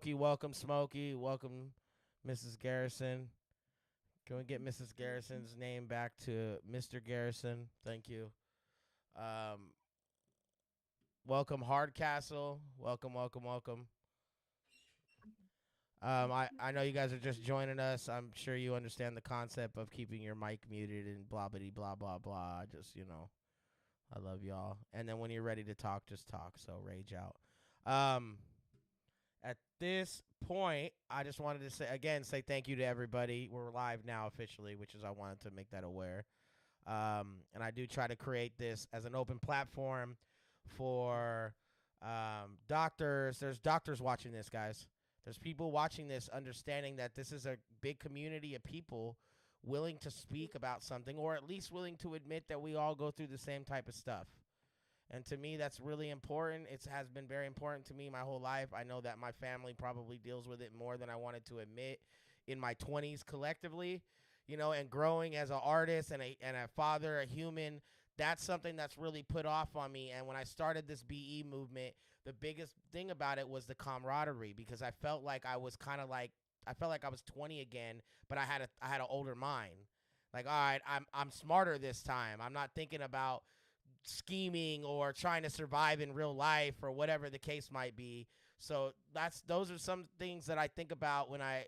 Smokey. Welcome, Smokey. Welcome, Mrs. Garrison. Can we get Mrs. Garrison's name back to Mr. Garrison? Thank you. Um, welcome, Hardcastle. Welcome, welcome, welcome. I know you guys are just joining us. I'm sure you understand the concept of keeping your mic muted and blah blah blah blah blah. Just I love y'all. And then when you're ready to talk, just talk. So rage out. Um, at this point, I just wanted to say thank you to everybody. We're live now officially, which is I wanted to make that aware. And I do try to create this as an open platform for doctors. There's doctors watching this, guys. There's people watching this, understanding that this is a big community of people willing to speak about something, or at least willing to admit that we all go through the same type of stuff. And to me, that's really important. It has been very important to me my whole life. I know that my family probably deals with it more than I wanted to admit in my 20s collectively, and growing as an artist and a father, a human. That's something that's really put off on me. And when I started this BE movement, the biggest thing about it was the camaraderie, because I felt like I was kind of like, I felt like I was 20 again, but I had an older mind. Like, all right, I'm smarter this time. I'm not thinking about scheming or trying to survive in real life or whatever the case might be. So those are some things that I think about when I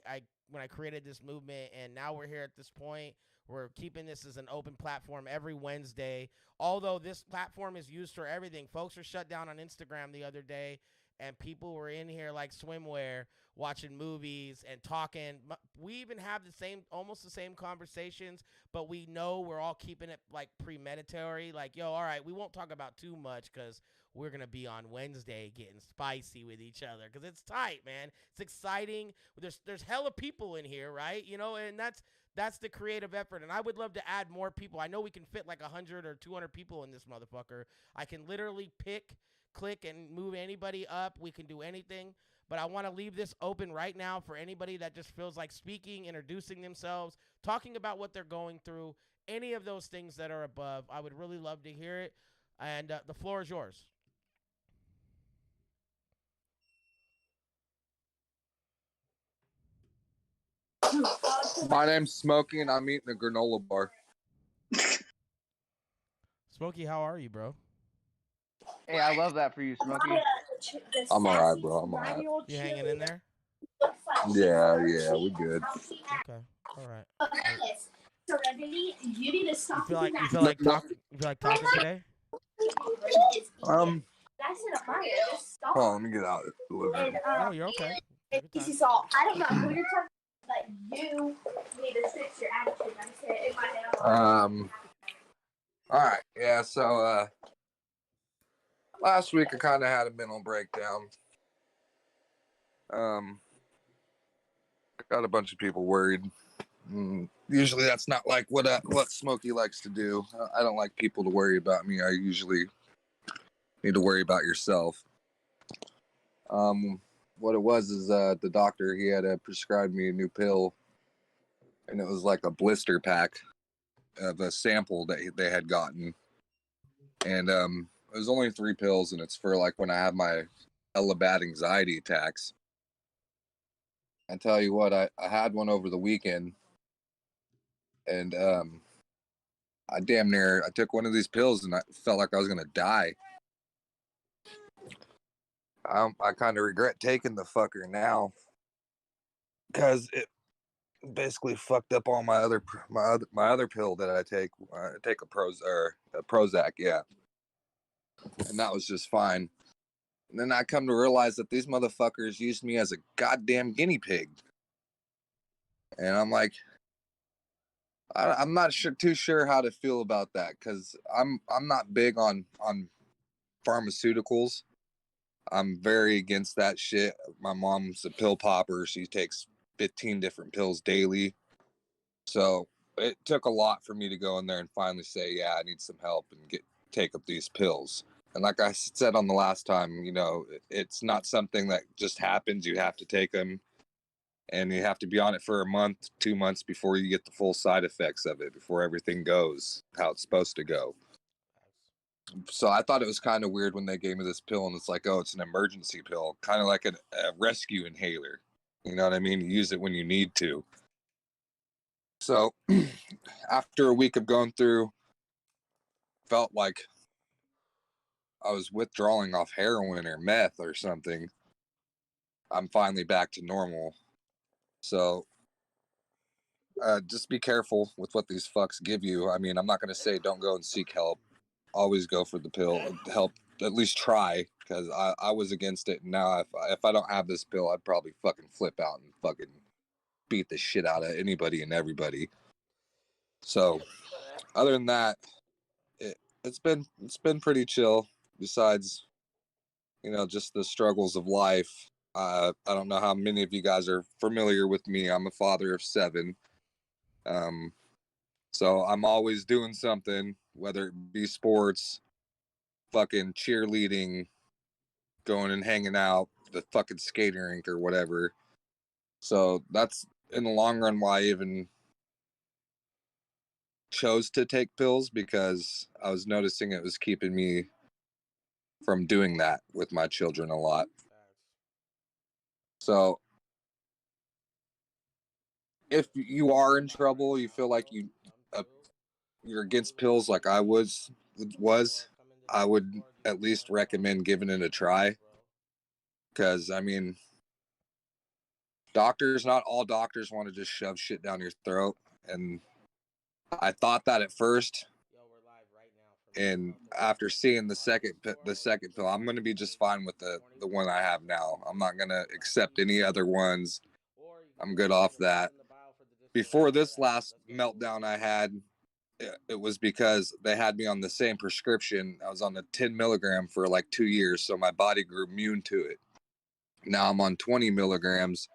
created this movement. And now we're here at this point. We're keeping this as an open platform every Wednesday. Although this platform is used for everything. Folks were shut down on Instagram the other day, and people were in here like swimwear, watching movies and talking. We even have almost the same conversations, but we know we're all keeping it like premeditatory. Like, yo, all right, we won't talk about too much because we're going to be on Wednesday getting spicy with each other because it's tight, man. It's exciting. There's hella people in here, right? And that's the creative effort. And I would love to add more people. I know we can fit like 100 or 200 people in this motherfucker. I can literally click and move anybody up. We can do anything, but I want to leave this open right now for anybody that just feels like speaking, introducing themselves, talking about what they're going through, any of those things that are above. I would really love to hear it, and the floor is yours. My name's Smokey, and I'm eating a granola bar. Smokey, how are you, bro? Hey, I love that for you, Smokey. I'm alright, bro. I'm alright. You hanging in there? Yeah, we good. Okay, all right. You feel like talking today? Hold on, let me get out. No, you're okay. Take your time. I don't know who you're talking, but you need to fix your attitude. I'm saying in my head. Alright, yeah, so last week I kinda had a mental breakdown. Got a bunch of people worried. Usually that's not like what Smokey likes to do. I don't like people to worry about me. I usually need to worry about yourself. What it was is the doctor, he had prescribed me a new pill, and it was like a blister pack of a sample that they had gotten, and it was only 3 pills, and it's for like when I have my hella bad anxiety attacks. I tell you what, I had one over the weekend, and I took one of these pills and I felt like I was gonna die. I kind of regret taking the fucker now because it basically fucked up all my other pill that I take. I take a Prozac, yeah, and that was just fine. And then I come to realize that these motherfuckers used me as a goddamn guinea pig, and I'm like, I'm not too sure how to feel about that, because I'm not big on pharmaceuticals. I'm very against that shit. My mom's a pill popper. She takes 15 different pills daily. So it took a lot for me to go in there and finally say, yeah, I need some help and take up these pills. And like I said on the last time, it's not something that just happens. You have to take them, and you have to be on it for a month, 2 months before you get the full side effects of it, before everything goes how it's supposed to go. So I thought it was kind of weird when they gave me this pill, and it's like, oh, it's an emergency pill, kind of like a rescue inhaler. You know what I mean? You use it when you need to. So after a week of going through, felt like I was withdrawing off heroin or meth or something. I'm finally back to normal. So just be careful with what these fucks give you. I mean, I'm not going to say don't go and seek help. Always go for the pill. Help, at least try, because I was against it. And now if I don't have this pill, I'd probably fucking flip out and fucking beat the shit out of anybody and everybody. So other than that, it's been pretty chill. Besides, just the struggles of life. I don't know how many of you guys are familiar with me. I'm a father of 7. So I'm always doing something, whether it be sports, fucking cheerleading, going and hanging out, the fucking skating rink or whatever. So that's in the long run why I even chose to take pills, because I was noticing it was keeping me from doing that with my children a lot. So if you are in trouble, you feel like you're against pills like I was, I would at least recommend giving it a try. Because, I mean, not all doctors want to just shove shit down your throat. And I thought that at first. And after seeing the second pill, I'm going to be just fine with the one I have now. I'm not going to accept any other ones. I'm good off that. Before this last meltdown I had, it was because they had me on the same prescription. I was on the 10 milligram for like 2 years, so my body grew immune to it. Now I'm on 20 milligrams,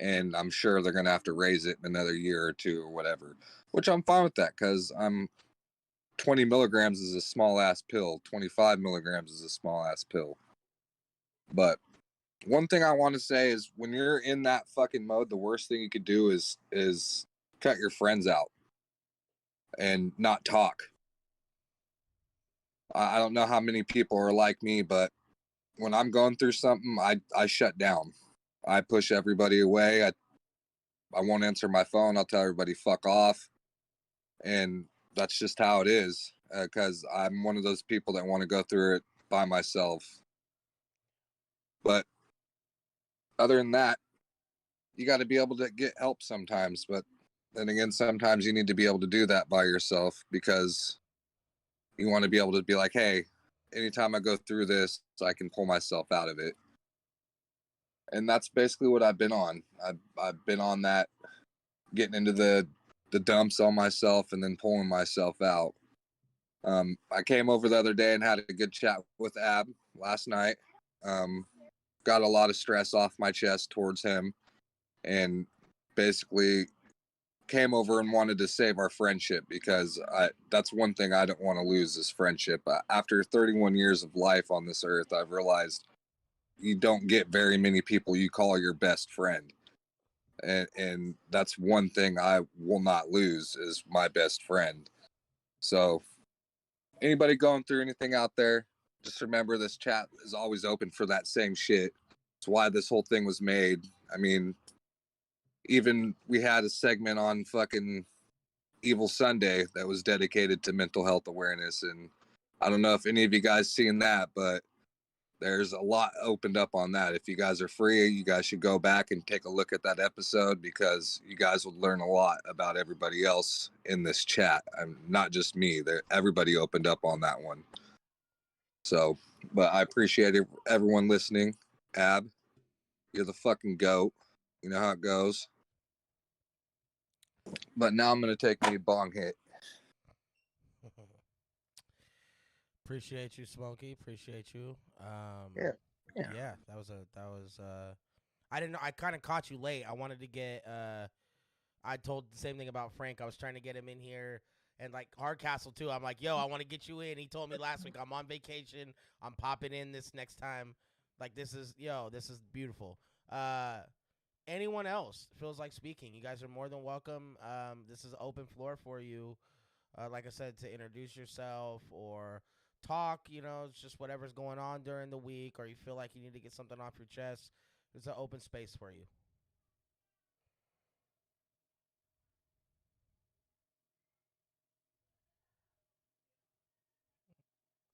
and I'm sure they're going to have to raise it in another year or 2 or whatever, which I'm fine with that, because 20 milligrams is a small ass pill. 25 milligrams is a small ass pill. But one thing I want to say is, when you're in that fucking mode, the worst thing you could do is cut your friends out and not talk. I don't know how many people are like me, but when I'm going through something, I shut down. I push everybody away. I won't answer my phone. I'll tell everybody fuck off. And that's just how it is, because I'm one of those people that want to go through it by myself. But other than that, you got to be able to get help sometimes. But then again, sometimes you need to be able to do that by yourself, because you want to be able to be like, hey, anytime I go through this, I can pull myself out of it. And that's basically what I've been on. I've been on that, getting into the dumps on myself and then pulling myself out. I came over the other day and had a good chat with Ab last night. Got a lot of stress off my chest towards him, and basically came over and wanted to save our friendship, because that's one thing I don't want to lose, is friendship. After 31 years of life on this earth, I've realized you don't get very many people you call your best friend. And that's one thing I will not lose, is my best friend. So anybody going through anything out there, just remember this chat is always open for that same shit. It's why this whole thing was made. I mean, even we had a segment on fucking Evil Sunday that was dedicated to mental health awareness. And I don't know if any of you guys seen that, but there's a lot opened up on that. If you guys are free, you guys should go back and take a look at that episode, because you guys would learn a lot about everybody else in this chat. Not just me. Everybody opened up on that one. So, but I appreciate everyone listening. Ab, you're the fucking goat. You know how it goes. But now I'm going to take me a bong hit. Appreciate you, Smokey. Appreciate you. Yeah. That was I didn't know. I kind of caught you late. I wanted to get. I told the same thing about Frank. I was trying to get him in here, and like Hardcastle too. I'm like, yo, I want to get you in. He told me last week I'm on vacation. I'm popping in this next time. Like this is beautiful. Anyone else feels like speaking? You guys are more than welcome. This is open floor for you. Like I said, to introduce yourself or talk, it's just whatever's going on during the week, or you feel like you need to get something off your chest, it's an open space for you.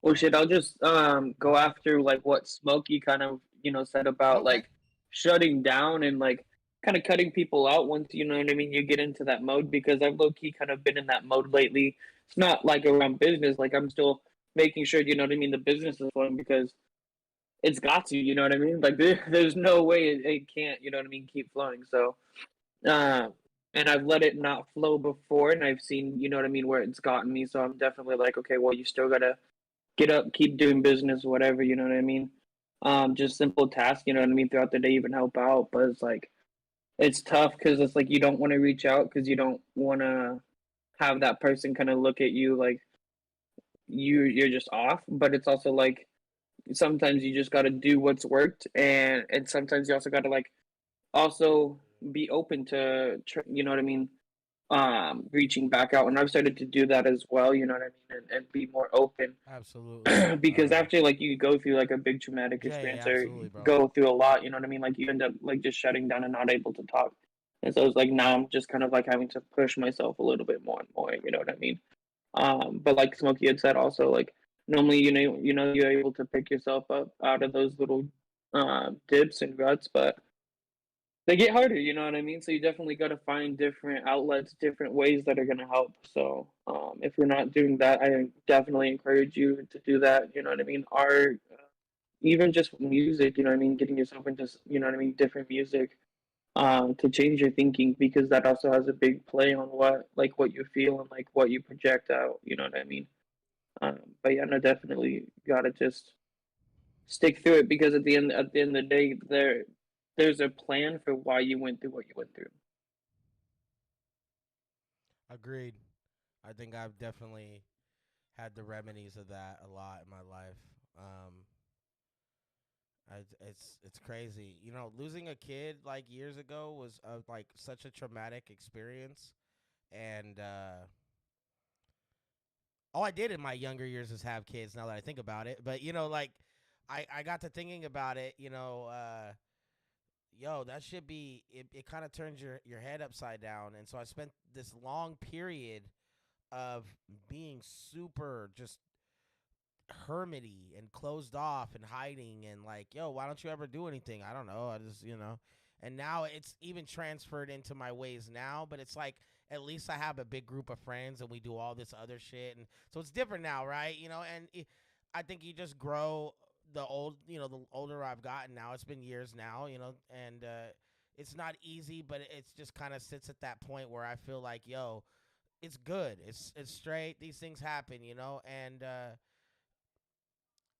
Well, shit, I'll just go after like what Smokey kind of said about Okay. like shutting down and like kind of cutting people out once you know what I mean. You get into that mode because I've low key kind of been in that mode lately. It's not like around business, like I'm still making sure you know what I mean. The business is flowing because it's got to, you know what I mean. Like there's no way it can't, you know what I mean, keep flowing. So, uh, and I've let it not flow before, and I've seen you know what I mean where it's gotten me. So I'm definitely like, okay, well, you still gotta get up, keep doing business, whatever, you know what I mean? Just simple tasks, you know what I mean, throughout the day, even help out. But it's like, it's tough because it's like you don't want to reach out because you don't want to have that person kind of look at you like you're just off. But it's also like sometimes you just got to do what's worked, and sometimes you also got to like also be open to, you know what I mean, reaching back out. And I've started to do that as well, you know what I mean, and be more open. Absolutely. Because after like you go through like a big traumatic Jay, experience or absolutely, bro. go through a lot, you know what I mean? Like you end up like just shutting down and not able to talk. And so it's like now I'm just kind of like having to push myself a little bit more and more, you know what I mean? But like Smokey had said also, like normally you're able to pick yourself up out of those little dips and ruts, but they get harder, you know what I mean? So you definitely got to find different outlets, different ways that are going to help. So if you're not doing that, I definitely encourage you to do that. You know what I mean? Art, even just music. You know what I mean? Getting yourself into you know what I mean, different music to change your thinking because that also has a big play on what you feel and like what you project out. You know what I mean? But yeah, no, definitely got to just stick through it because at the end of the day, there's a plan for why you went through what you went through. Agreed. I think I've definitely had the remedies of that a lot in my life. Um, it's crazy. Losing a kid like years ago was like such a traumatic experience, and all I did in my younger years is have kids. Now that I think about it, but like I got to thinking about it. Yo, that should be it. Kind of turns your head upside down, and so I spent this long period of being super just hermity and closed off and hiding and like, yo, why don't you ever do anything? I don't know. I just, and now it's even transferred into my ways now, but it's like at least I have a big group of friends and we do all this other shit. And so it's different now, right? And I think you just grow the older I've gotten now. It's been years now, and it's not easy, but it's just kind of sits at that point where I feel like, yo, it's good. It's straight. These things happen, and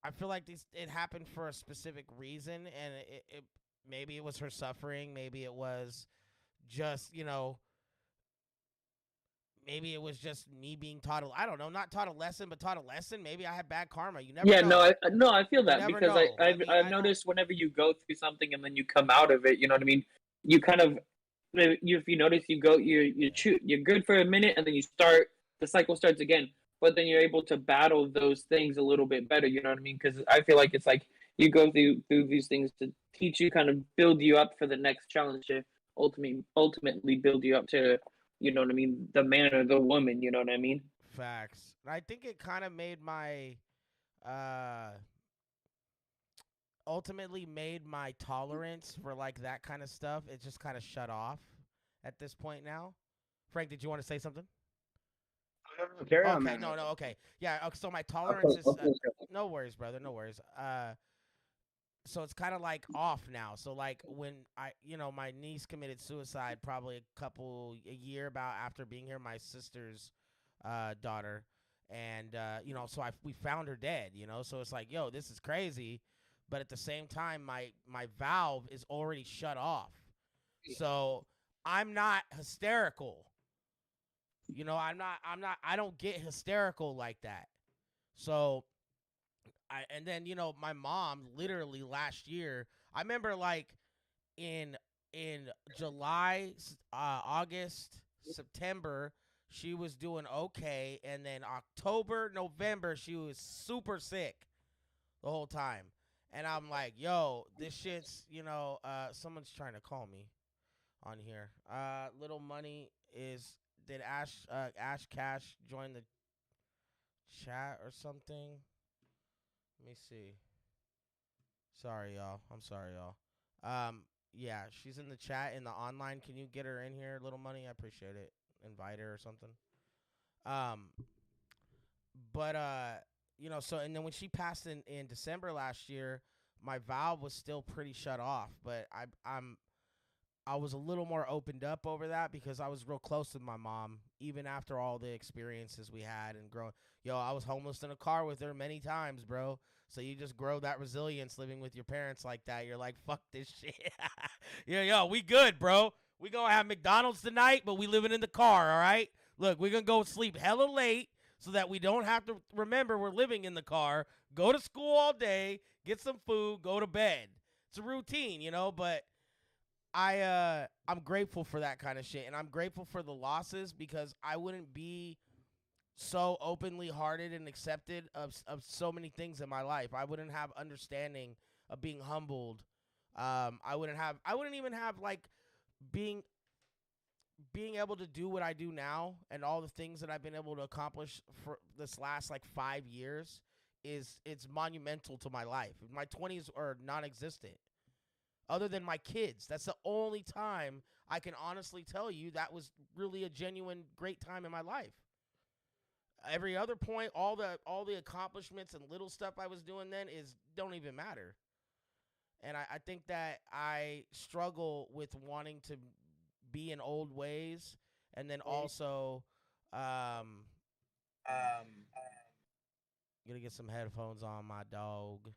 I feel like it happened for a specific reason, and it maybe it was her suffering, maybe it was just maybe it was just me being taught I don't know, not taught a lesson, but taught a lesson. Maybe I had bad karma. You never Yeah, no, know. I feel You that never because know. I I've mean, I've I don't. noticed whenever you go through something and then you come out of it, you know what I mean. You kind of, if you notice, you're good for a minute and then the cycle starts again. But then you're able to battle those things a little bit better. You know what I mean? Because I feel like it's like you go through these things to teach you, kind of build you up for the next challenge to ultimately build you up to, you know what I mean, the man or the woman. You know what I mean? Facts. And I think it kind of made my uh ultimately made my tolerance for like that kind of stuff. It just kind of shut off at this point now. Frank, did you want to say something? Carry on, Okay, man. no, okay, yeah. Okay, so my Okay, tolerance is okay. no worries, brother, no worries. So it's kind of like off now. So like when my niece committed suicide, probably a year about after being here, my sister's daughter, and so we found her dead. So it's like, yo, this is crazy, but at the same time, my valve is already shut off, so I'm not hysterical. I don't get hysterical like that. So and then my mom literally last year, I remember like in July, August, September, she was doing okay, and then October, November, she was super sick the whole time. And I'm like, yo, this shit's, someone's trying to call me on here. Little money is, did Ash Cash join the chat or something? Let me see. Sorry, y'all. I'm sorry, y'all. Yeah, she's in the chat in the online. Can you get her in here, Little Money? I appreciate it. Invite her or something. Um, but so and then when she passed in December last year, my valve was still pretty shut off. But I was a little more opened up over that because I was real close with my mom, even after all the experiences we had and growing. Yo, I was homeless in a car with her many times, bro. So you just grow that resilience living with your parents like that. You're like, fuck this shit. Yo, we good, bro. We gonna have McDonald's tonight, but we living in the car, all right? Look, we're gonna go sleep hella late so that we don't have to remember we're living in the car, go to school all day, get some food, go to bed. It's a routine, but I'm grateful for that kind of shit, and I'm grateful for the losses because I wouldn't be so openly hearted and accepted of so many things in my life. I wouldn't have understanding of being humbled. I wouldn't even have like being able to do what I do now and all the things that I've been able to accomplish for this last like 5 years it's monumental to my life. My 20s are non-existent. Other than my kids, that's the only time I can honestly tell you that was really a genuine great time in my life. Every other point, all the accomplishments and little stuff I was doing then don't even matter. And I think that I struggle with wanting to be in old ways, and then also, gonna get some headphones on my dog.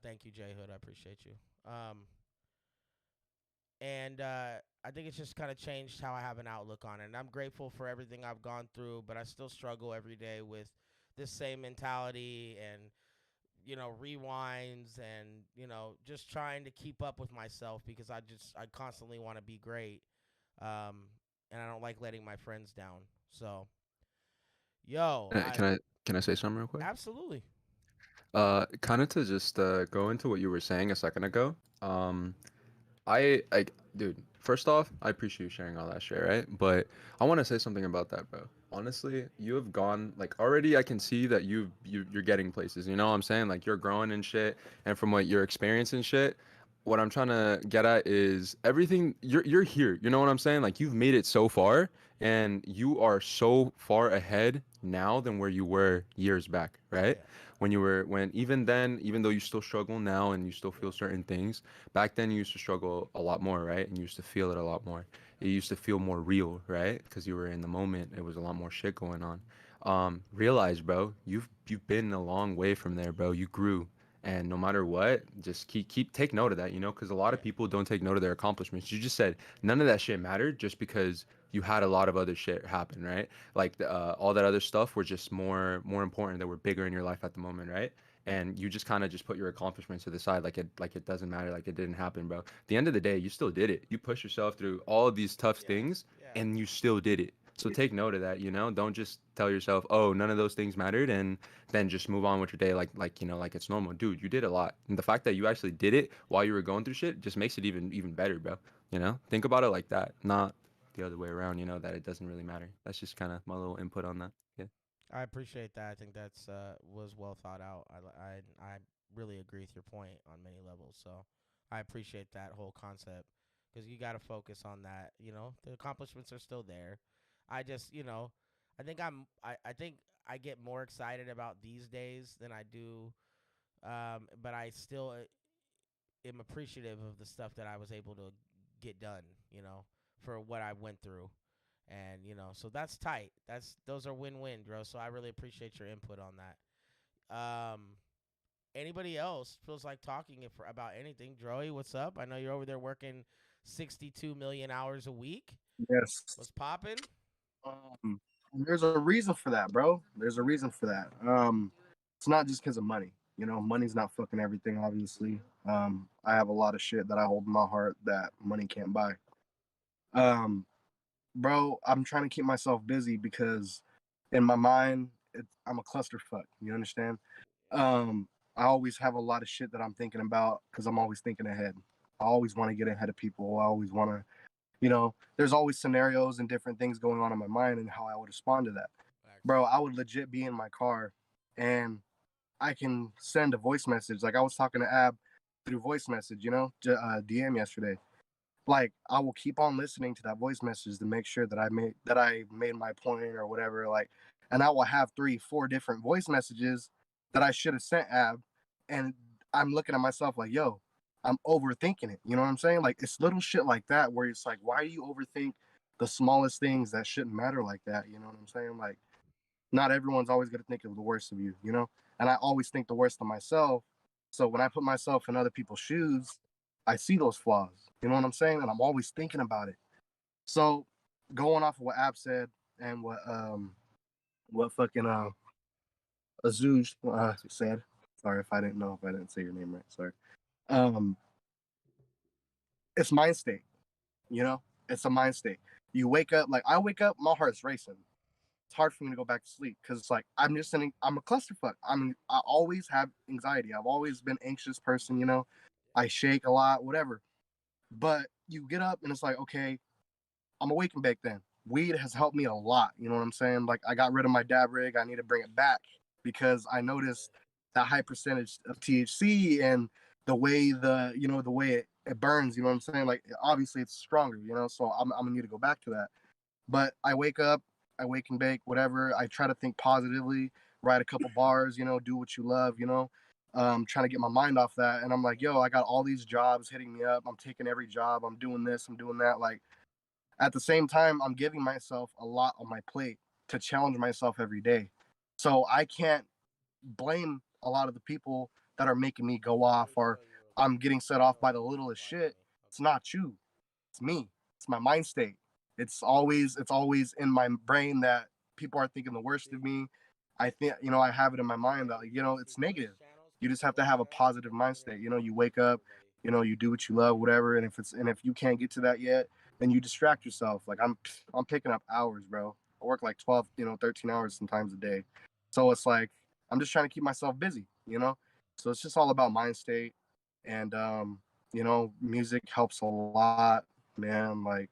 Thank you, J Hood. I appreciate you. And I think it's just kind of changed how I have an outlook on it. And I'm grateful for everything I've gone through, but I still struggle every day with this same mentality and, rewinds and, just trying to keep up with myself because I constantly want to be great. And I don't like letting my friends down. So, yo, Can I say something real quick? absolutely. Kind of to just go into what you were saying a second ago. I dude, first off, I appreciate you sharing all that shit, right? But I want to say something about that, bro. Honestly, you have gone like already I can see that you're getting places. You know what I'm saying? Like you're growing and shit, and from what you're experiencing shit, what I'm trying to get at is everything you're here. You know what I'm saying? Like you've made it so far and you are so far ahead now than where you were years back, right? Yeah. When even then, even though you still struggle now and you still feel certain things, back then you used to struggle a lot more, right? And you used to feel it a lot more. It used to feel more real, right? Because you were in the moment. It was a lot more shit going on. Realize, bro, you've been a long way from there, bro. You grew, and no matter what, just keep take note of that, because a lot of people don't take note of their accomplishments. You just said none of that shit mattered just because you had a lot of other shit happen, right? Like all that other stuff were just more important, that were bigger in your life at the moment, right? And you just kind of just put your accomplishments to the side, like it doesn't matter, like it didn't happen, bro. At the end of the day, you still did it. You pushed yourself through all of these tough things, Yeah. and you still did it. So take note of that. Don't just tell yourself, oh, none of those things mattered, and then just move on with your day like it's normal. Dude, you did a lot, and the fact that you actually did it while you were going through shit just makes it even better, bro. Think about it like that, not the other way around. That it doesn't really matter. That's just kind of my little input on that. Yeah. I appreciate that. I think that's was well thought out. I really agree with your point on many levels. So I appreciate that whole concept because you got to focus on that. The accomplishments are still there. I just, I think I think I get more excited about these days than I do. But I still am appreciative of the stuff that I was able to get done. For what I went through. And so that's tight. Those are win-win, bro. So I really appreciate your input on that. Anybody else feels like talking about anything? Joey, what's up? I know you're over there working 62 million hours a week. Yes. What's popping? There's a reason for that, bro. There's a reason for that. It's not just because of money. Money's not fucking everything, obviously. I have a lot of shit that I hold in my heart that money can't buy. bro, I'm trying to keep myself busy because in my mind, I'm a clusterfuck. You understand? Um, I always have a lot of shit that I'm thinking about because I'm always thinking ahead. I always want to get ahead of people. I always want to, there's always scenarios and different things going on in my mind and how I would respond to that. Bro, I would legit be in my car and I can send a voice message. Like I was talking to Ab through voice message, DM yesterday. Like I will keep on listening to that voice message to make sure that I made my point or whatever. Like, and I will have 3, 4 different voice messages that I should have sent Ab, and I'm looking at myself like, yo, I'm overthinking it. You know what I'm saying? Like it's little shit like that where it's like, why do you overthink the smallest things that shouldn't matter like that? You know what I'm saying? Like, not everyone's always gonna think of the worst of you. And I always think the worst of myself. So when I put myself in other people's shoes, I see those flaws. You know what I'm saying? And I'm always thinking about it. So going off of what Ab said and what fucking Azuj said. Sorry if I didn't know if I didn't say your name right. Sorry. Um, it's mind state. You know, it's a mind state. You wake up like I wake up, my heart's racing. It's hard for me to go back to sleep because it's like I'm a clusterfuck. I always have anxiety. I've always been an anxious person. I shake a lot, whatever. But you get up and it's like, okay, I'm awake and baked then. Weed has helped me a lot. You know what I'm saying? Like I got rid of my dab rig. I need to bring it back because I noticed that high percentage of THC and the way it burns. You know what I'm saying? Like obviously it's stronger. So I'm gonna need to go back to that. But I wake up, I wake and bake, whatever. I try to think positively, write a couple bars, do what you love, trying to get my mind off that. And I'm like, yo, I got all these jobs hitting me up. I'm taking every job. I'm doing this, I'm doing that. Like at the same time, I'm giving myself a lot on my plate to challenge myself every day. So I can't blame a lot of the people that are making me go off or I'm getting set off by the littlest shit. It's not you. It's me. It's my mind state. It's always in my brain that people are thinking the worst of me. I think I have it in my mind that it's negative. You just have to have a positive mind state. You wake up, you do what you love, whatever. And if you can't get to that yet, then you distract yourself. Like I'm picking up hours, bro. I work like 12, 13 hours sometimes a day. So it's like I'm just trying to keep myself busy. So it's just all about mind state. And music helps a lot, man. Like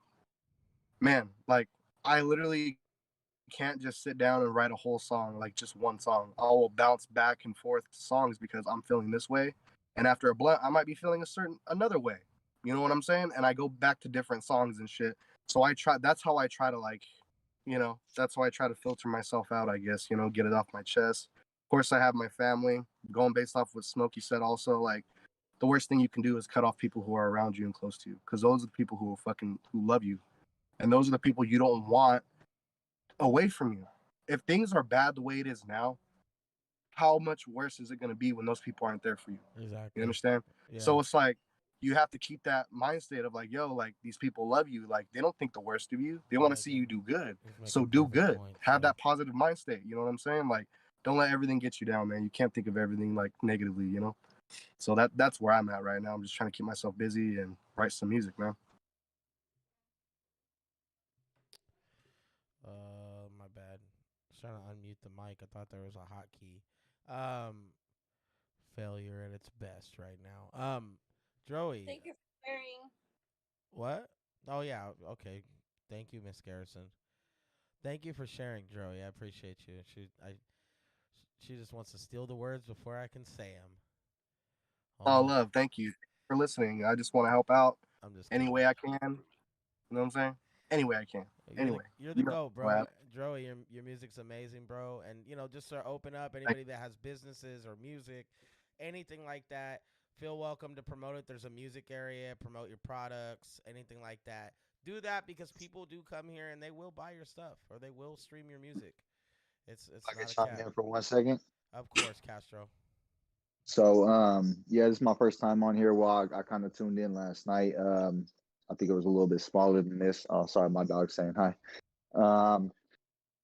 I literally can't just sit down and write a whole song, like just one song. I will bounce back and forth to songs because I'm feeling this way, and after a blunt, I might be feeling another way. You know what I'm saying? And I go back to different songs and shit. So I try. That's how I try to That's how I try to filter myself out. I guess get it off my chest. Of course, I have my family. Going based off what Smokey said, also like the worst thing you can do is cut off people who are around you and close to you, because those are the people who love you, and those are the people you don't want away from you. If things are bad the way it is now, how much worse is it going to be when those people aren't there for you? Exactly. You understand? Yeah. So it's like you have to keep that mind state of like, yo, like these people love you. Like they don't think the worst of you. They want to see you do good. So do good. Have that positive mind state. You know what I'm saying? Like, don't let everything get you down, man. You can't think of everything like negatively. So that's where I'm at right now. I'm just trying to keep myself busy and write some music, man. My bad. I was trying to unmute the mic. I thought there was a hotkey. Failure at its best right now. Joey. Thank you for sharing. What? Oh yeah. Okay. Thank you, Miss Garrison. Thank you for sharing, Joey. I appreciate you. She just wants to steal the words before I can say them. Oh, love. Thank you for listening. I just want to help out I'm just any kidding. way I can. You know what I'm saying? Any way I can. Anyway, you're the GOAT, bro. Wow. Joey, your music's amazing, bro. And just to open up anybody that has businesses or music, anything like that, feel welcome to promote it. There's a music area, promote your products, anything like that. Do that because people do come here and they will buy your stuff or they will stream your music. It's I can not a chime cap. in for 1 second. Of course, Castro. So, yeah, this is my first time on here. Well, I kind of tuned in last night. I think it was a little bit smaller than this. Oh, sorry, my dog's saying hi.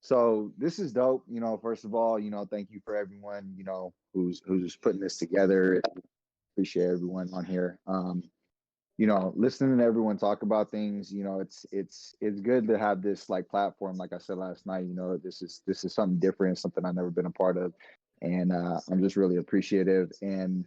So this is dope. First of all, thank you for everyone, who's putting this together. Appreciate everyone on here. listening to everyone talk about things, it's good to have this like platform. Like I said last night, this is something different, something I've never been a part of, and I'm just really appreciative. And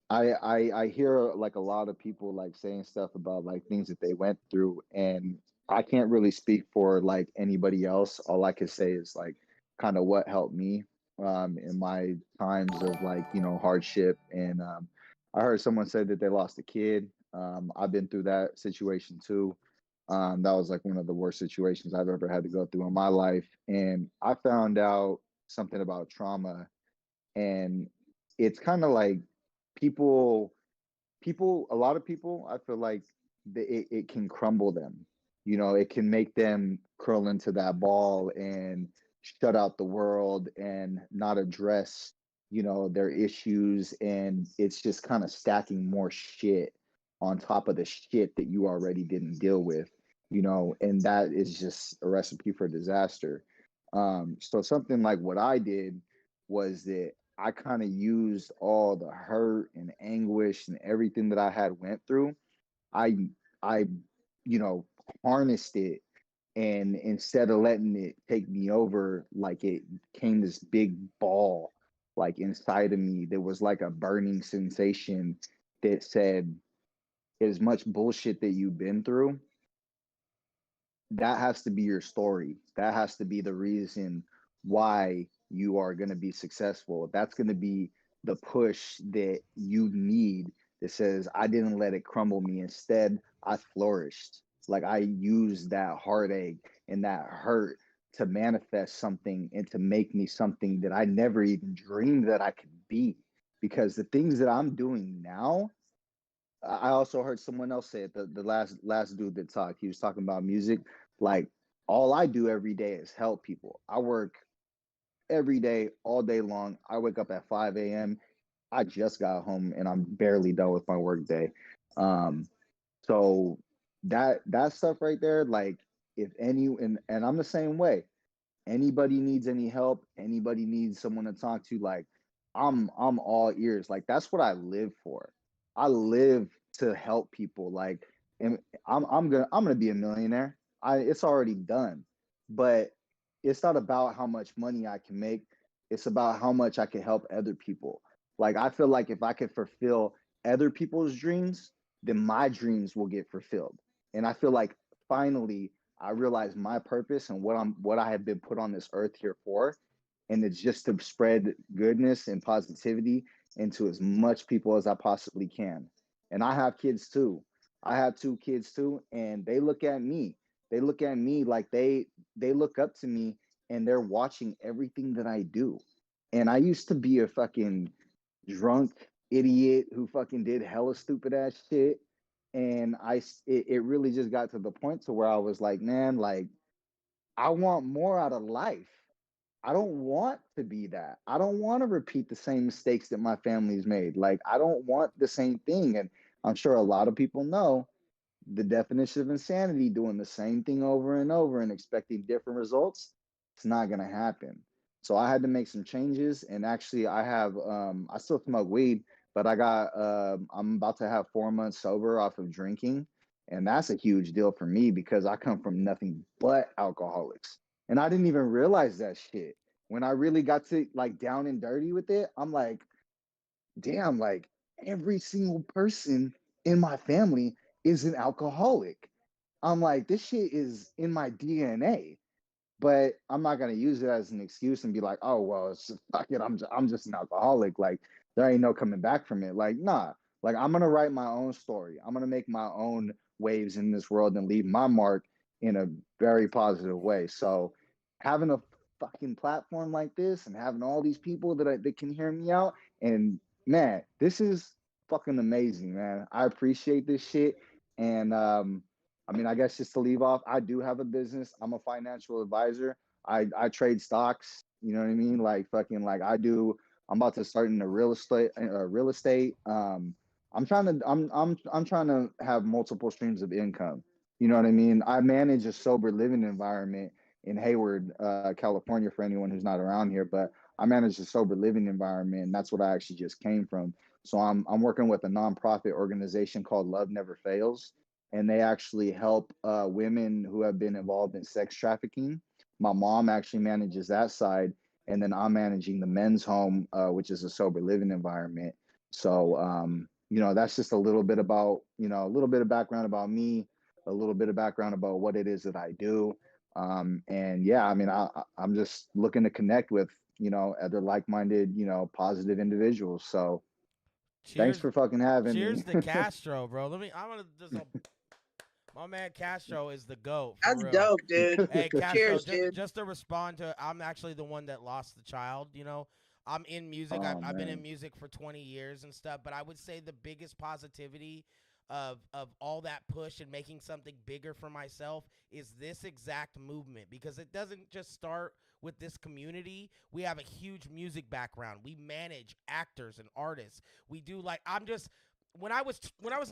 I hear like a lot of people like saying stuff about like things that they went through, and I can't really speak for like anybody else. All I can say is like kind of what helped me in my times of like hardship. And I heard someone say that they lost a kid. I've been through that situation too. That was like one of the worst situations I've ever had to go through in my life, and I found out something about trauma, and it's kind of like people a lot of people, I feel like it can crumble them. It can make them curl into that ball and shut out the world and not address their issues, and it's just kind of stacking more shit on top of the shit that you already didn't deal with, and that is just a recipe for disaster. So something like what I did was that I kind of used all the hurt and anguish and everything that I had went through. I you know, harnessed it, and instead of letting it take me over, like it came this big ball like inside of me that was like a burning sensation that said, as much bullshit that you've been through, that has to be your story. That has to be the reason why you are going to be successful. That's going to be the push that you need that says, I didn't let it crumble me. Instead, I flourished. Like I used that heartache and that hurt to manifest something and to make me something that I never even dreamed that I could be. Because the things that I'm doing now, I also heard someone else say it. The last dude that talked, he was talking about music. Like all I do every day is help people. I work every day, all day long. I wake up at 5 a.m. I just got home and I'm barely done with my work day. Um, so that stuff right there, like if any, and I'm the same way. Anybody needs any help, anybody needs someone to talk to, like I'm all ears. Like that's what I live for. I live to help people. Like, and I'm gonna be a millionaire. It's already done. But it's not about how much money I can make. It's about how much I can help other people. Like I feel like if I could fulfill other people's dreams, then my dreams will get fulfilled. And I feel like finally I realized my purpose and what I have been put on this earth here for, and it's just to spread goodness and positivity into as much people as I possibly can. And I have kids too. I have two kids too, and they look at me. They look at me like they look up to me, and they're watching everything that I do. And I used to be a fucking drunk idiot who fucking did hella stupid ass shit, and it really just got to the point to where I was like, man, like I want more out of life. I don't want to be that. I don't want to repeat the same mistakes that my family's made. Like I don't want the same thing. And I'm sure a lot of people know the definition of insanity: doing the same thing over and over and expecting different results. It's not going to happen. So I had to make some changes, and actually I still smoke weed, but I'm about to have 4 months sober off of drinking, and that's a huge deal for me because I come from nothing but alcoholics, and I didn't even realize that shit. When I really got to like down and dirty with it, I'm like, damn, like every single person in my family is an alcoholic. I'm like, this shit is in my DNA, but I'm not gonna use it as an excuse and be like, oh well, it's just, fuck it, I'm just an alcoholic. Like there ain't no coming back from it. Like nah, like I'm gonna write my own story. I'm gonna make my own waves in this world and leave my mark in a very positive way. So having a fucking platform like this and having all these people that can hear me out, and man, this is fucking amazing, man. I appreciate this shit. And I mean, I guess just to leave off, I do have a business. I'm a financial advisor. I trade stocks. You know what I mean? Like fucking like I do. I'm about to start in the real estate. Real estate. I'm trying to have multiple streams of income. You know what I mean? I manage a sober living environment in Hayward, California. For anyone who's not around here, but I manage a sober living environment, and that's what I actually just came from. So I'm working with a nonprofit organization called Love Never Fails, and they actually help women who have been involved in sex trafficking. My mom actually manages that side, and then I'm managing the men's home, which is a sober living environment. So that's just a little bit about, a little bit of background about me, a little bit of background about what it is that I do. And yeah, I mean, I'm just looking to connect with, other like-minded, positive individuals. So thanks Cheers, for fucking having me. cheers to Castro, bro. I'm gonna just my man Castro is the goat for That's real. dope, dude. Hey Castro, Cheers, dude. just to respond to, I'm actually the one that lost the child. I'm in music. Oh I've been in man. music for 20 years and stuff. But I would say the biggest positivity of all that push and making something bigger for myself is this exact movement, because it doesn't just start with this community. We have a huge music background. We manage actors and artists. We do, like, when I was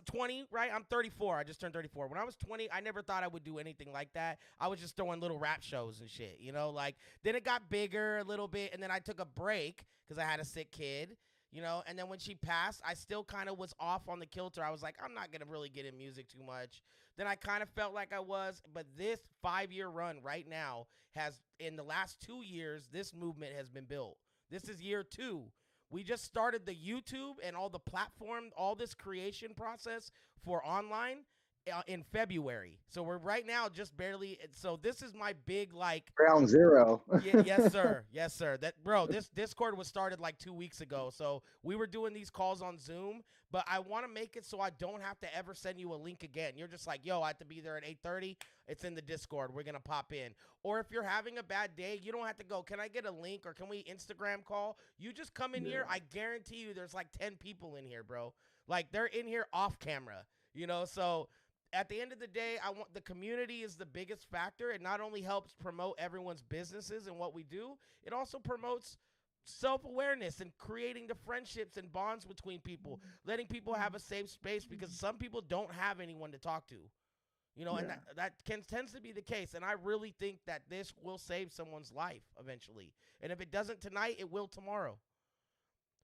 20, right? I'm 34. I just turned 34. When I was 20, I never thought I would do anything like that. I was just throwing little rap shows and shit, like, then it got bigger a little bit, and then I took a break because I had a sick kid, and then when she passed, I still kind of was off on the kilter. I was like, I'm not going to really get in music too much. Then I kind of felt like I was, but this 5-year run right now has, in the last 2 years, this movement has been built. This is year 2. We just started the YouTube and all the platform, all this creation process for online in February. So we're right now just barely. So this is my big, like, Ground zero. yes, sir. Yes, sir. This Discord was started like 2 weeks ago. So we were doing these calls on Zoom, but I want to make it so I don't have to ever send you a link again. You're just like, yo, I have to be there at 8:30. It's in the Discord. We're going to pop in. Or if you're having a bad day, you don't have to go, can I get a link or can we Instagram call? You just come in here. I guarantee you there's like 10 people in here, bro. Like, they're in here off camera, so at the end of the day, I want the community is the biggest factor. It not only helps promote everyone's businesses and what we do, it also promotes self-awareness and creating the friendships and bonds between people, letting people have a safe space, because some people don't have anyone to talk to. And tends to be the case. And I really think that this will save someone's life eventually. And if it doesn't tonight, it will tomorrow.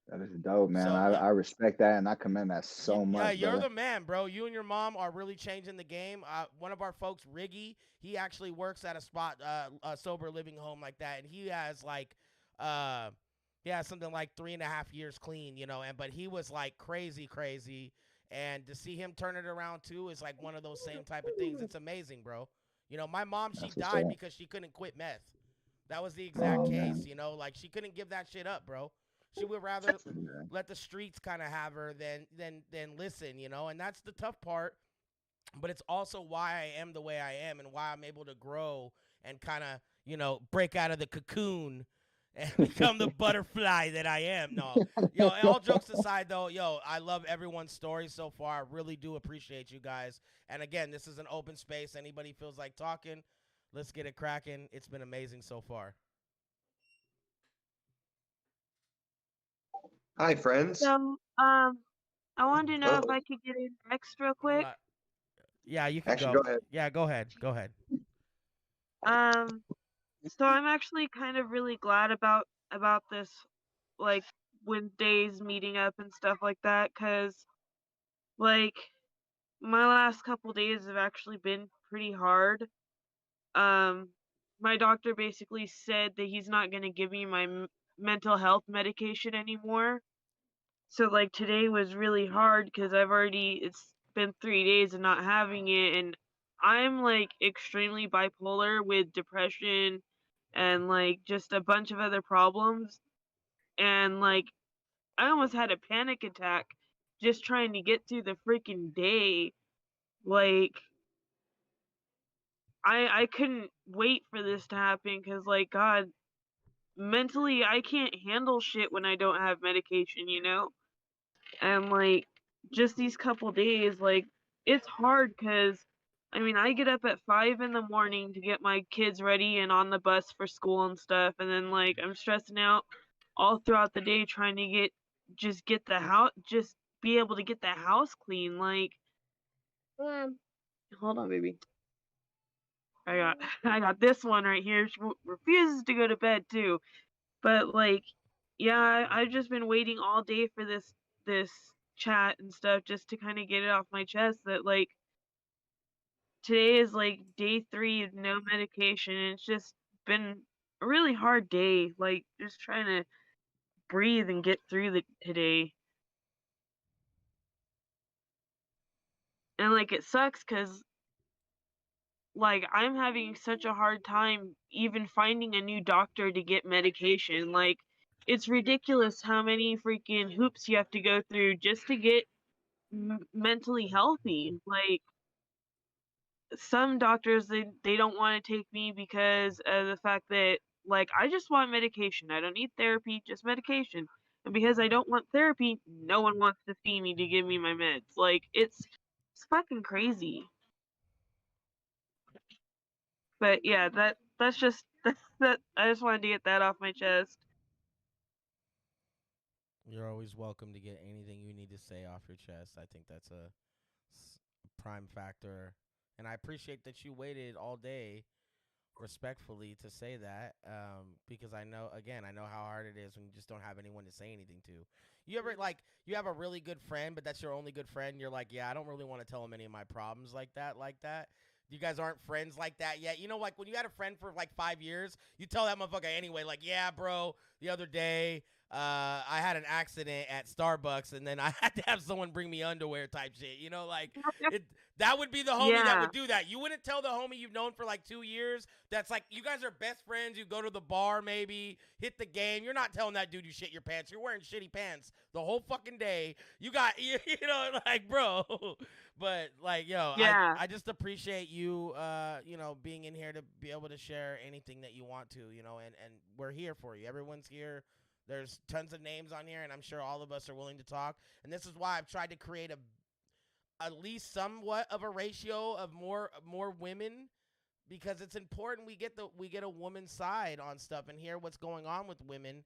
That is dope, man. So, I respect that and I commend that so much. You're brother. the man, bro. You and your mom are really changing the game. One of our folks, Riggy, he actually works at a spot, a sober living home like that, and he has like, something like 3.5 years clean, but he was like crazy, and to see him turn it around too is like one of those same type of things. It's amazing, bro. My mom, she That's what's died up. because she couldn't quit meth. That was the exact Oh, case, man. like she couldn't give that shit up, bro. She would rather Yeah. let the streets kind of have her than listen, and that's the tough part. But it's also why I am the way I am and why I'm able to grow and kind of, break out of the cocoon and become the butterfly that I am. No, all jokes aside though, I love everyone's story so far. I really do appreciate you guys. And again, this is an open space. Anybody feels like talking, let's get it cracking. It's been amazing so far. Hi, friends. So, I wanted to know if Oh, I could get in next real I'm quick. not- yeah, you can actually, go. go ahead. Yeah, go ahead. Go ahead. So I'm actually kind of really glad about this, like, when days meeting up and stuff like that, 'cause like my last couple days have actually been pretty hard. My doctor basically said that he's not gonna give me my mental health medication anymore. So like today was really hard because it's been 3 days of not having it, and I'm like extremely bipolar with depression and like just a bunch of other problems. And like I almost had a panic attack just trying to get through the freaking day. Like I couldn't wait for this to happen because like God, mentally I can't handle shit when I don't have medication. And like just these couple days, like it's hard because I mean I get up at 5 in the morning to get my kids ready and on the bus for school and stuff, and then like I'm stressing out all throughout the day trying to get the house, just be able to get the house clean. Like hold on baby, I got I got this one right here. She refuses to go to bed too. But like, yeah, I've just been waiting all day for this chat and stuff just to kind of get it off my chest that like today is like day 3 of no medication. And it's just been a really hard day, like just trying to breathe and get through the today. And like it sucks because like I'm having such a hard time even finding a new doctor to get medication. Like it's ridiculous how many freaking hoops you have to go through just to get mentally healthy. Like some doctors they don't want to take me because of the fact that like I just want medication. I don't need therapy, just medication. And because I don't want therapy, no one wants to see me to give me my meds. Like it's fucking crazy. But yeah, that's just that I just wanted to get that off my chest. You're always welcome to get anything you need to say off your chest. I think that's a prime factor. And I appreciate that you waited all day respectfully to say that because I know, again, I know how hard it is when you just don't have anyone to say anything to. You ever, like, you have a really good friend, but that's your only good friend. You're like, yeah, I don't really want to tell him any of my problems like that. You guys aren't friends like that yet. You know, like when you had a friend for like 5 years, you tell that motherfucker anyway, like, yeah, bro, the other day I had an accident at Starbucks and then I had to have someone bring me underwear type shit. You know, like that would be the homie that Yeah. would do that. You wouldn't tell the homie you've known for like 2 years that's like, you guys are best friends. You go to the bar, maybe hit the game. You're not telling that dude you shit your pants. You're wearing shitty pants the whole fucking day. You got, you know, like, bro. But like, yo, Yeah. I just appreciate you, you know, being in here to be able to share anything that you want to, you know, and we're here for you. Everyone's here. There's tons of names on here, and I'm sure all of us are willing to talk. And this is why I've tried to create at least somewhat of a ratio of more women, because it's important we get a woman's side on stuff and hear what's going on with women,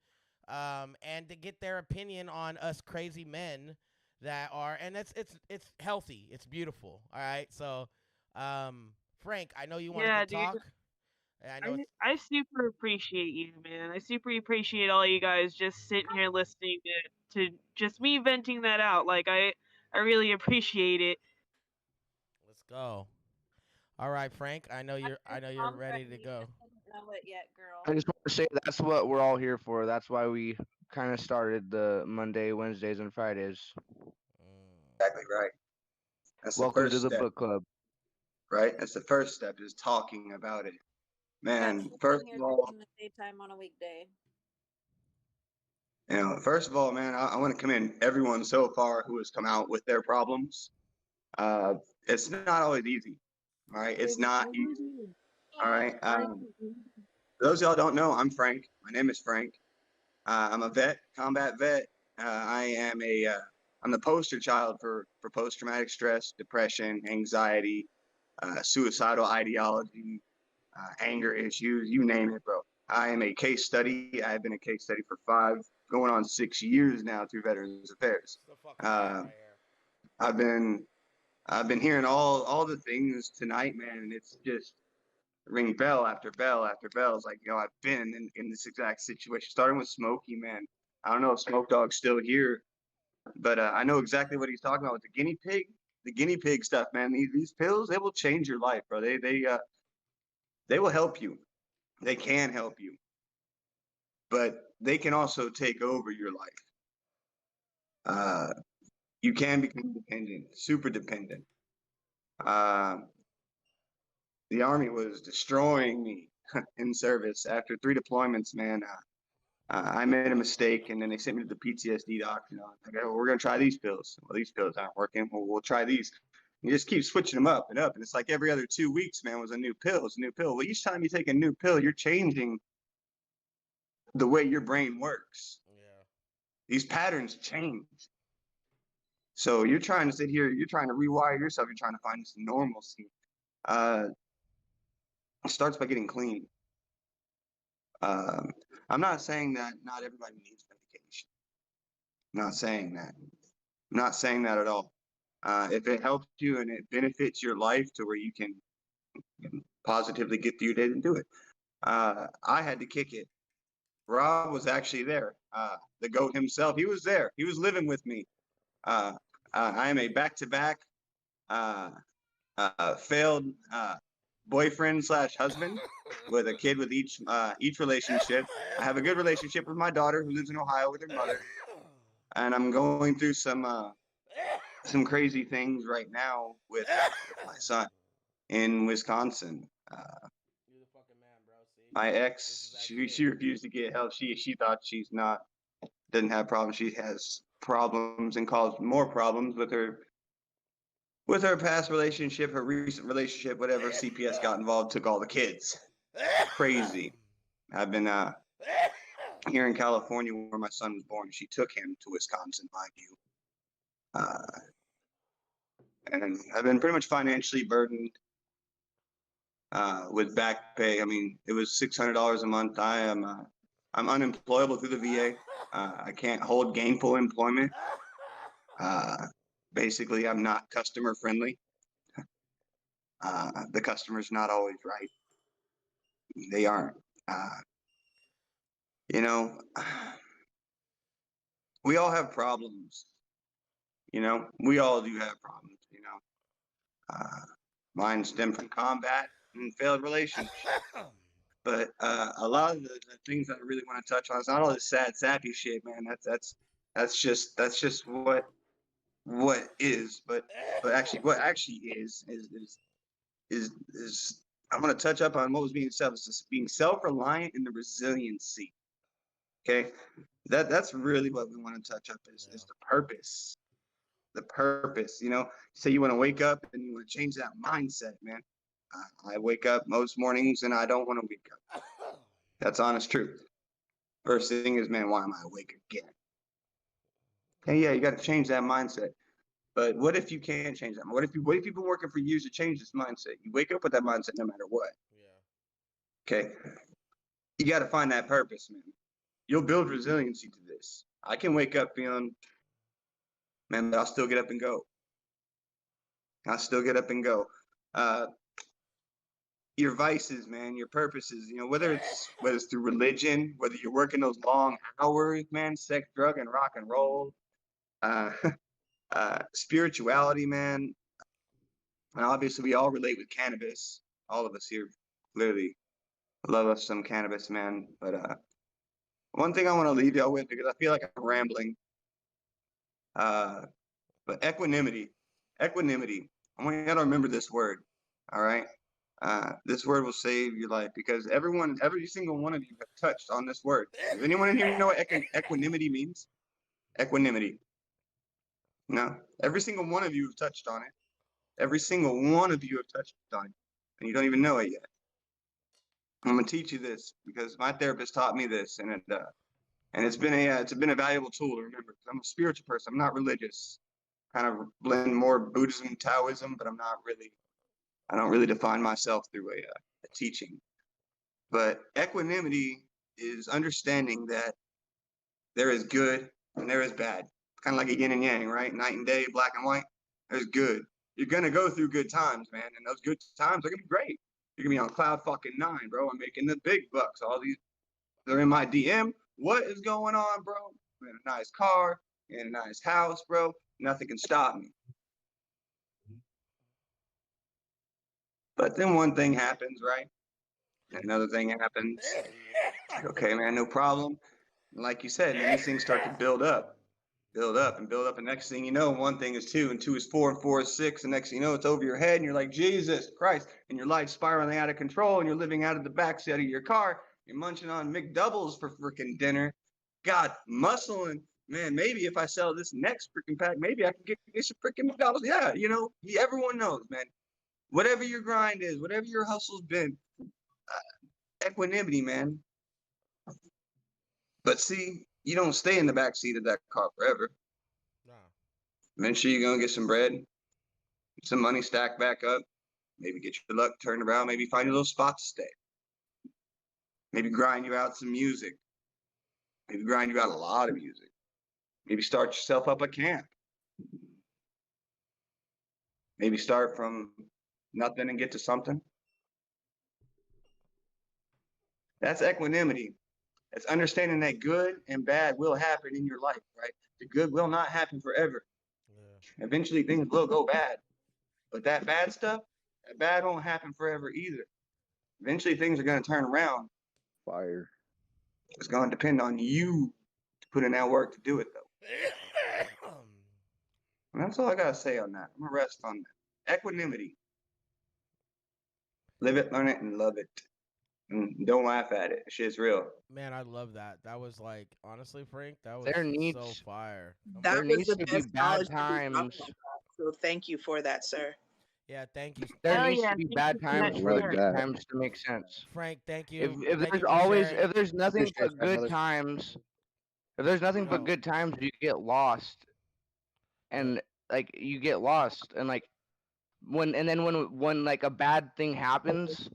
and to get their opinion on us crazy men that are, and it's healthy, it's beautiful. All right, so Frank, I know you wanted Yeah, to dude. talk. I know. I super appreciate you, man. I super appreciate all you guys just sitting here listening to just me venting that out. Like I really appreciate it. Let's go. All right, Frank. I know you're ready to go. Know it yet, girl. I just want to say that's what we're all here for. That's why we kind of started the Monday, Wednesdays, and Fridays. Exactly right. That's the Welcome first to the step, book club. right? That's the first step, is talking about it. Man, first of all, in the daytime on a weekday. First of all, man, I want to commend everyone so far who has come out with their problems. It's not always easy, all right? It's not easy, all right? For those of y'all don't know, I'm Frank. My name is Frank. I'm a vet, combat vet. I'm the poster child for post-traumatic stress, depression, anxiety, suicidal ideology, anger issues, you name it, bro. I am a case study. I've been a case study for 5, going on 6 years now through Veterans Affairs. I've been hearing all the things tonight, man, and it's just ring bell after bell after bell. It's like, I've been in this exact situation, starting with Smokey, man. I don't know if Smoke Dog's still here, but I know exactly what he's talking about with the guinea pig stuff, man. These pills, they will change your life, bro. They will help you. They can help you, but they can also take over your life. You can become dependent, super dependent. The Army was destroying me in service. After 3 deployments, man, I made a mistake, and then they sent me to the PTSD doctor. Like, oh, we're gonna try these pills. Well, these pills aren't working. Well, we'll try these. You just keep switching them up and up, and it's like every other 2 weeks, man, was a new pill. It's a new pill. Well, each time you take a new pill, you're changing the way your brain works. Yeah. These patterns change. So you're trying to sit here, you're trying to rewire yourself, you're trying to find this normalcy. It starts by getting clean. I'm not saying that not everybody needs medication. I'm not saying that. I'm not saying that at all. If it helps you and it benefits your life to where you can positively get through your day, then do it. I had to kick it. Rob was actually there. The GOAT himself, he was there. He was living with me. I am a back-to-back failed boyfriend / husband with a kid with each relationship. I have a good relationship with my daughter who lives in Ohio with her mother, and I'm going through some crazy things right now with my son in Wisconsin. You're the fucking man, bro. See? My ex, she refused to get help. She thought she's not doesn't have problems. She has problems and caused more problems with her past relationship, her recent relationship, whatever. CPS got involved, took all the kids. Crazy. I've been here in California where my son was born. She took him to Wisconsin, mind you. And I've been pretty much financially burdened with back pay. I mean, it was $600 a month. I'm unemployable through the VA. I can't hold gainful employment. Basically, I'm not customer friendly. The customer's not always right. They aren't. You know, we all have problems. You know, we all do have problems. You know, mine stem from combat and failed relationships. But a lot of the things that I really want to touch on is not all this sad, sappy shit, man. That's just what is. But actually, what actually is I'm gonna touch up on what was being said. It's just being self-reliant and the resiliency. Okay, that's really what we want to touch up is the purpose. The purpose, you know. Say you want to wake up and you want to change that mindset, man. I wake up most mornings and I don't want to wake up. That's honest truth. First thing is, man, why am I awake again? Hey, yeah, you got to change that mindset. But what if you can't change that? What if you've been working for years to change this mindset? You wake up with that mindset no matter what. Yeah. Okay. You got to find that purpose, man. You'll build resiliency to this. I can wake up feeling, man, but I'll still get up and go. I'll still get up and go. Your vices, man, your purposes, you know, whether it's through religion, whether you're working those long hours, man, sex, drug, and rock and roll, spirituality, man. And obviously we all relate with cannabis. All of us here clearly love us some cannabis, man. But one thing I want to leave y'all with, because I feel like I'm rambling, but equanimity. I want you to remember this word, all right? This word will save your life because every single one of you have touched on this word. Does anyone in here know what equanimity means? Equanimity. No. Every single one of you have touched on it. Every single one of you have touched on it, and you don't even know it yet. I'm gonna teach you this because my therapist taught me this, and it's been a valuable tool to remember. I'm a spiritual person. I'm not religious. Kind of blend more Buddhism and Taoism, but I don't really define myself through a teaching. But equanimity is understanding that there is good and there is bad. Kind of like a yin and yang, right? Night and day, black and white. There's good. You're gonna go through good times, man, and those good times are gonna be great. You're gonna be on cloud fucking 9, bro. I'm making the big bucks. All these, they're in my DM. What is going on, bro? I'm in a nice car, in a nice house, bro. Nothing can stop me. But then one thing happens, right? Another thing happens. Like, okay, man, no problem. And like you said, man, these things start to build up. And next thing you know, one thing is 2, and 2 is 4, and 4 is 6. And next thing you know, it's over your head, and you're like, Jesus Christ. And your life's spiraling out of control, and you're living out of the backseat of your car. You're munching on McDoubles for freaking dinner. God, muscling. Man, maybe if I sell this next freaking pack, maybe I can get some freaking McDonald's. Yeah, you know, everyone knows, man. Whatever your grind is, whatever your hustle's been, equanimity, man. But see, you don't stay in the back seat of that car forever. No. Eventually, you're gonna get some bread, some money stacked back up. Maybe get your luck turned around. Maybe find a little spot to stay. Maybe grind you out some music. Maybe grind you out a lot of music. Maybe start yourself up a camp. Maybe start from nothing and get to something. That's equanimity. It's understanding that good and bad will happen in your life, right? The good will not happen forever. Eventually things will go bad. But that bad won't happen forever either. Eventually things are going to turn around. Fire. It's going to depend on you to put in that work to do it, though. And that's all I got to say on that. I'm going to rest on that. Equanimity. Live it, learn it, and love it. And don't laugh at it. Shit's real. Man, I love that. That was like, honestly, Frank, that was There so needs fire. Come there That was needs the to be best bad knowledge that we dropped times. on that. So thank you for that, sir. Yeah, thank you. There Hell needs yeah, to be thank bad you for times that I for the love share. good that. times to make sense. Frank, thank If you. if Thank you there's for always sharing. if there's nothing Appreciate but that, good brother. times, if there's nothing but Yo, good times, you get lost, yo, and like you get lost, and like when like a bad thing happens,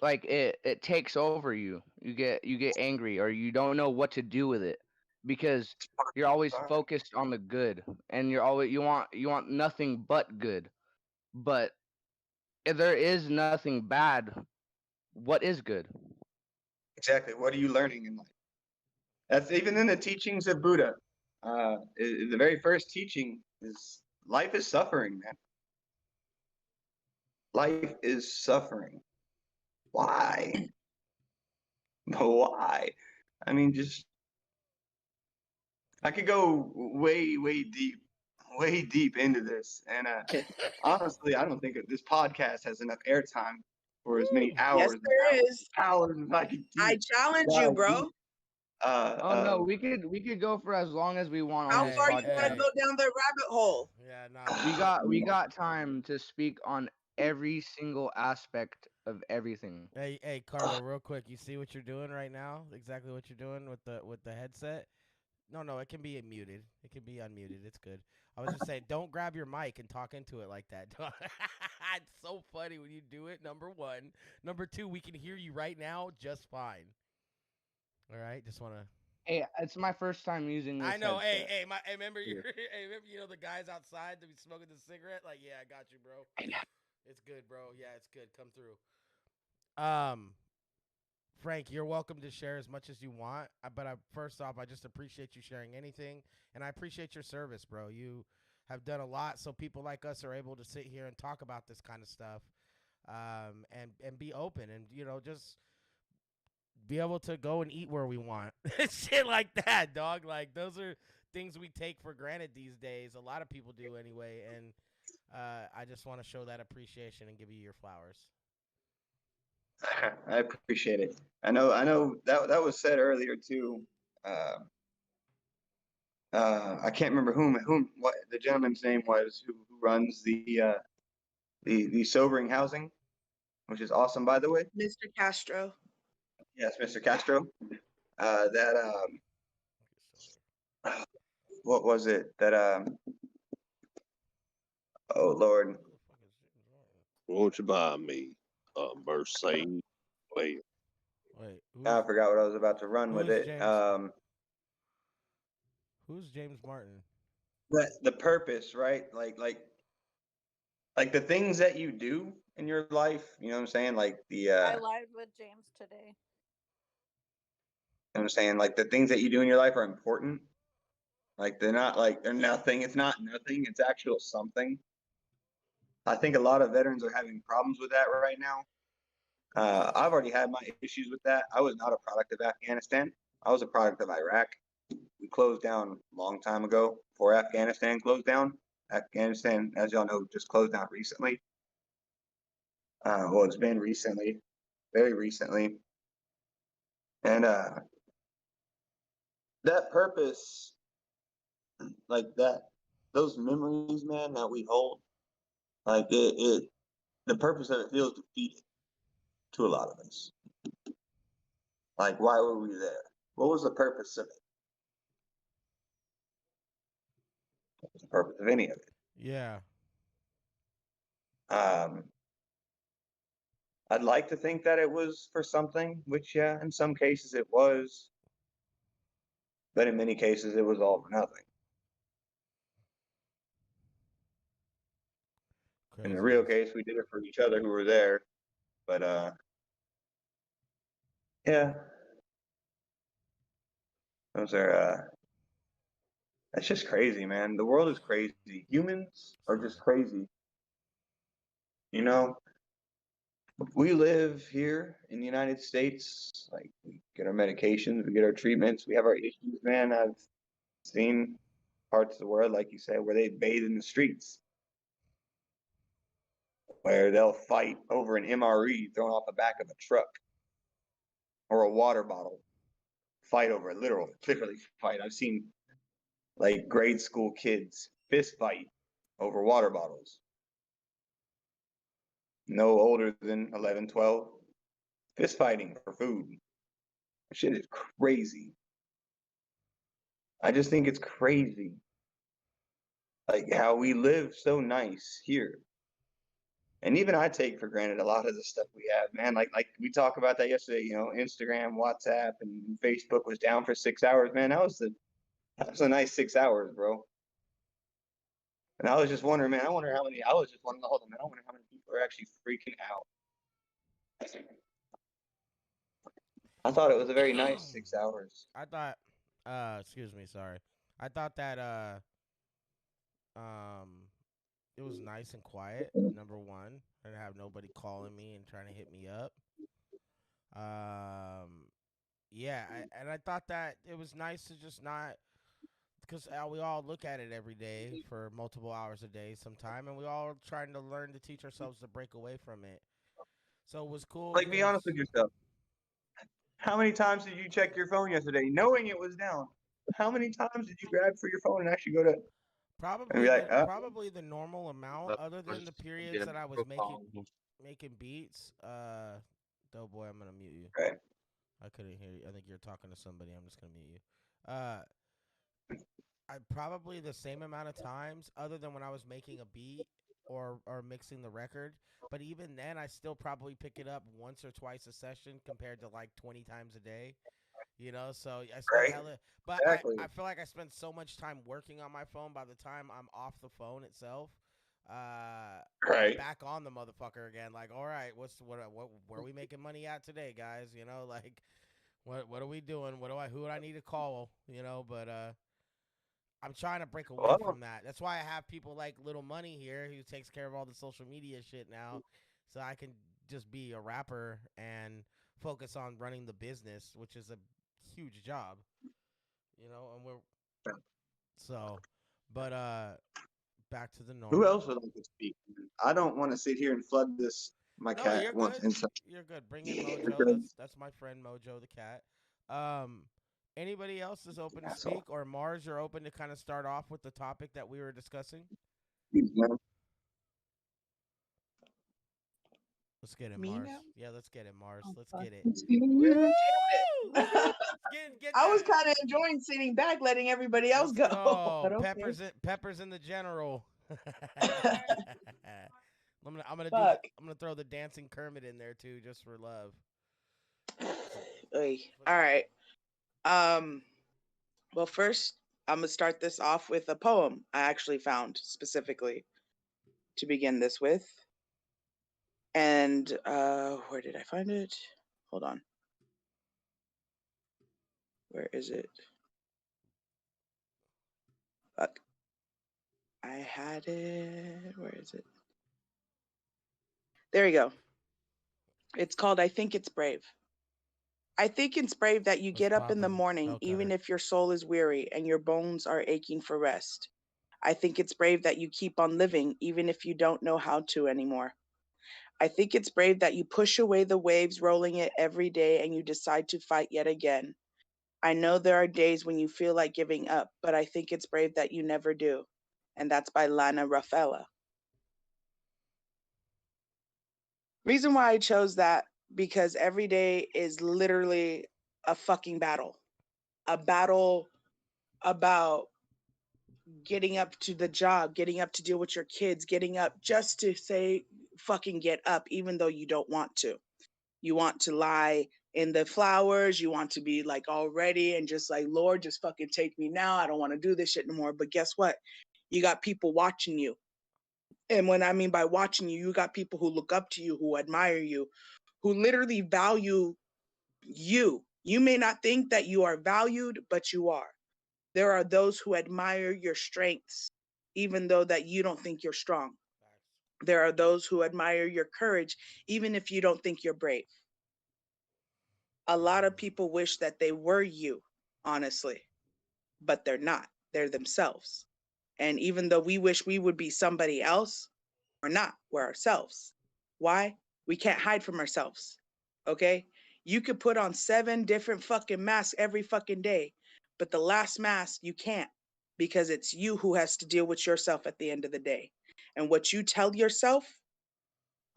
like it takes over you. You get angry, or you don't know what to do with it, because you're always focused on the good, and you want nothing but good. But if there is nothing bad, what is good? Exactly. What are you learning in life? That's even in the teachings of Buddha. The very first teaching is life is suffering, man. Life is suffering. Why? Why? I mean, just I could go way deep into this. And honestly, I don't think that this podcast has enough airtime for as many Yes, hours and there hours is. and hours as I could I challenge you, dive bro. deep. Oh no, we could go for as long as we want on How this far you want to podcast. go down the rabbit hole? Yeah, nah. We got time to speak on every single aspect of everything. Hey, Carlo, real quick. You see what you're doing right now? Exactly what you're doing with the headset. No, it can be muted. It can be unmuted. It's good. I was just saying, don't grab your mic and talk into it like that. It's so funny when you do it. Number one. Number two, we can hear you right now just fine. All right, just wanna. Hey, it's my first time using this I know. headset. Hey, remember you? Hey, remember the guys outside that be smoking the cigarette? Like, yeah, I got you, bro. It's good, bro. Yeah, it's good. Come through. Frank, you're welcome to share as much as you want. But first off, I just appreciate you sharing anything, and I appreciate your service, bro. You have done a lot, so people like us are able to sit here and talk about this kind of stuff, and be open, and just be able to go and eat where we want, shit like that, dog. Like those are things we take for granted these days. A lot of people do anyway, and I just want to show that appreciation and give you your flowers. I appreciate it. I know that was said earlier too. I can't remember what the gentleman's name was who runs the sobering housing, which is awesome, by the way. Mr. Castro. Yes, Mr. Castro. What was it that oh Lord. Won't you buy me a Mercedes? Wait, I forgot what I was about to run with who's it. James? Who's James Martin? The purpose, right? Like the things that you do in your life, you know what I'm saying? Like the I lied with James today. you know what I'm saying? Like the things that you do in your life are important. Like they're nothing. It's not nothing. It's actual something. I think a lot of veterans are having problems with that right now. I've already had my issues with that. I was not a product of Afghanistan. I was a product of Iraq. We closed down a long time ago before Afghanistan closed down. Afghanistan, as y'all know, just closed down recently. Well, it's been recently, very recently. And that purpose, like that, those memories, man, that we hold, like the purpose of it feels defeated to a lot of us. Like, why were we there? What was the purpose of it? What was the purpose of any of it? Yeah. I'd like to think that it was for something, which, yeah, in some cases it was. But in many cases, it was all for nothing. In the real case, we did it for each other who were there. But, yeah. Those are That's just crazy, man. The world is crazy. Humans are just crazy. You know, we live here in the United States. Like, we get our medications, we get our treatments, we have our issues, man. I've seen parts of the world, like you said, where they bathe in the streets, where they'll fight over an MRE thrown off the back of a truck or a water bottle. Fight over it, literally fight. I've seen like grade school kids fist fight over water bottles. No older than 11, 12. Fist fighting for food. Shit is crazy. I just think it's crazy. Like how we live so nice here. And even I take for granted a lot of the stuff we have, man. Like we talked about that yesterday, you know, Instagram, WhatsApp, and Facebook was down for 6 hours, man. That was a nice 6 hours, bro. And I was just wondering, man, I wonder how many, I was just wondering, hold on, man, I wonder how many people are actually freaking out. I thought it was a very nice 6 hours. I thought, excuse me, sorry. I thought that, um, it was nice and quiet, number one. I didn't have nobody calling me and trying to hit me up. Yeah, and I thought that it was nice to just not, because we all look at it every day for multiple hours a day sometime, and we all are trying to learn to teach ourselves to break away from it. So it was cool Like, be because honest with yourself. How many times did you check your phone yesterday knowing it was down? How many times did you grab for your phone and actually go to and probably be like, probably the normal amount, other than the periods that I was making beats. Doughboy, I'm gonna mute you. right. I couldn't hear you. I think you're talking to somebody. I'm just gonna mute you. I probably the same amount of times, other than when I was making a beat or mixing the record. But even then, I still probably pick it up once or twice a session compared to like 20 times a day. You know, so I spend Right. hella. But Exactly. I feel like I spend so much time working on my phone. By the time I'm off the phone itself, I'm Right. back on the motherfucker again. Like, all right, what where are we making money at today, guys? You know, like what are we doing? Who do I need to call? You know, but I'm trying to break away Well, from that. That's why I have people like Little Money here who takes care of all the social media shit now, so I can just be a rapper and focus on running the business, which is a huge job, you know. And so, but back to the who normal. else would like to speak? I don't want to sit here and flood this. My No, cat you're wants good. inside. You're good. Bring in Mojo. That's my friend Mojo the cat. Um, anybody else is open to Asshole. speak, or Mars, you're open to kind of start off with the topic that we were discussing. Let's get it, Me Mars. now? Yeah, let's get it, Mars. Oh, Let's fuck. get it. Woo! Woo! Damn it. Get I was that. kind of enjoying sitting back, letting everybody else Let's go. go. But okay. Peppers in the general. Fuck. I'm gonna throw the dancing Kermit in there too, just for love. Oy. All right. Well, first, I'm gonna start this off with a poem I actually found specifically to begin this with. And where did I find it? Hold on. Where is it? Fuck. I had it. Where is it? There you go. It's called I Think It's Brave. I think it's brave that you get up in the morning, even if your soul is weary and your bones are aching for rest. I think it's brave that you keep on living, even if you don't know how to anymore. I think it's brave that you push away the waves rolling it every day and you decide to fight yet again. I know there are days when you feel like giving up, but I think it's brave that you never do. And that's by Lana Raffaella. Reason why I chose that, because every day is literally a fucking battle. A battle about getting up to the job, getting up to deal with your kids, getting up just to say fucking get up, even though you don't want to. You want to lie in the flowers. You want to be like all ready and just like, Lord, just fucking take me now. I don't want to do this shit anymore. But guess what? You got people watching you. And when I mean by watching you, you got people who look up to you, who admire you, who literally value you. You may not think that you are valued, but you are. There are those who admire your strengths, even though that you don't think you're strong. There are those who admire your courage, even if you don't think you're brave. A lot of people wish that they were you, honestly, but they're not. They're themselves. And even though we wish we would be somebody else, we're not. We're ourselves. Why? We can't hide from ourselves. Okay? You could put on 7 different fucking masks every fucking day, but the last mask you can't, because it's you who has to deal with yourself at the end of the day. And what you tell yourself,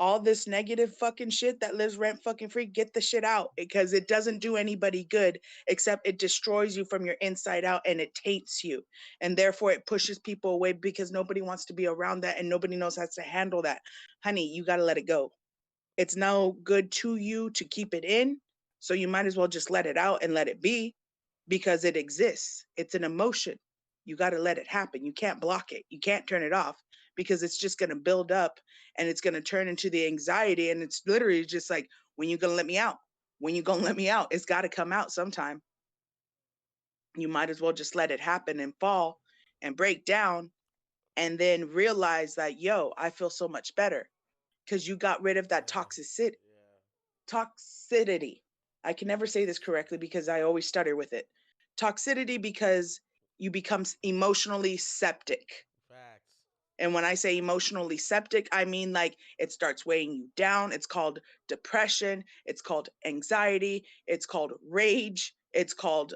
all this negative fucking shit that lives rent fucking free, get the shit out, because it doesn't do anybody good, except it destroys you from your inside out and it taints you. And therefore it pushes people away because nobody wants to be around that and nobody knows how to handle that. Honey, you got to let it go. It's no good to you to keep it in. So you might as well just let it out and let it be, because it exists. It's an emotion. You got to let it happen. You can't block it. You can't turn it off, because it's just going to build up and it's going to turn into the anxiety. And it's literally just like, when you going to let me out? When you going to let me out? It's got to come out sometime. You might as well just let it happen and fall and break down, and then realize that, yo, I feel so much better, because you got rid of that toxicity. Toxicity. I can never say this correctly because I always stutter with it. Toxicity, because you become emotionally septic. Facts. And when I say emotionally septic, I mean like it starts weighing you down. It's called depression. It's called anxiety. It's called rage. It's called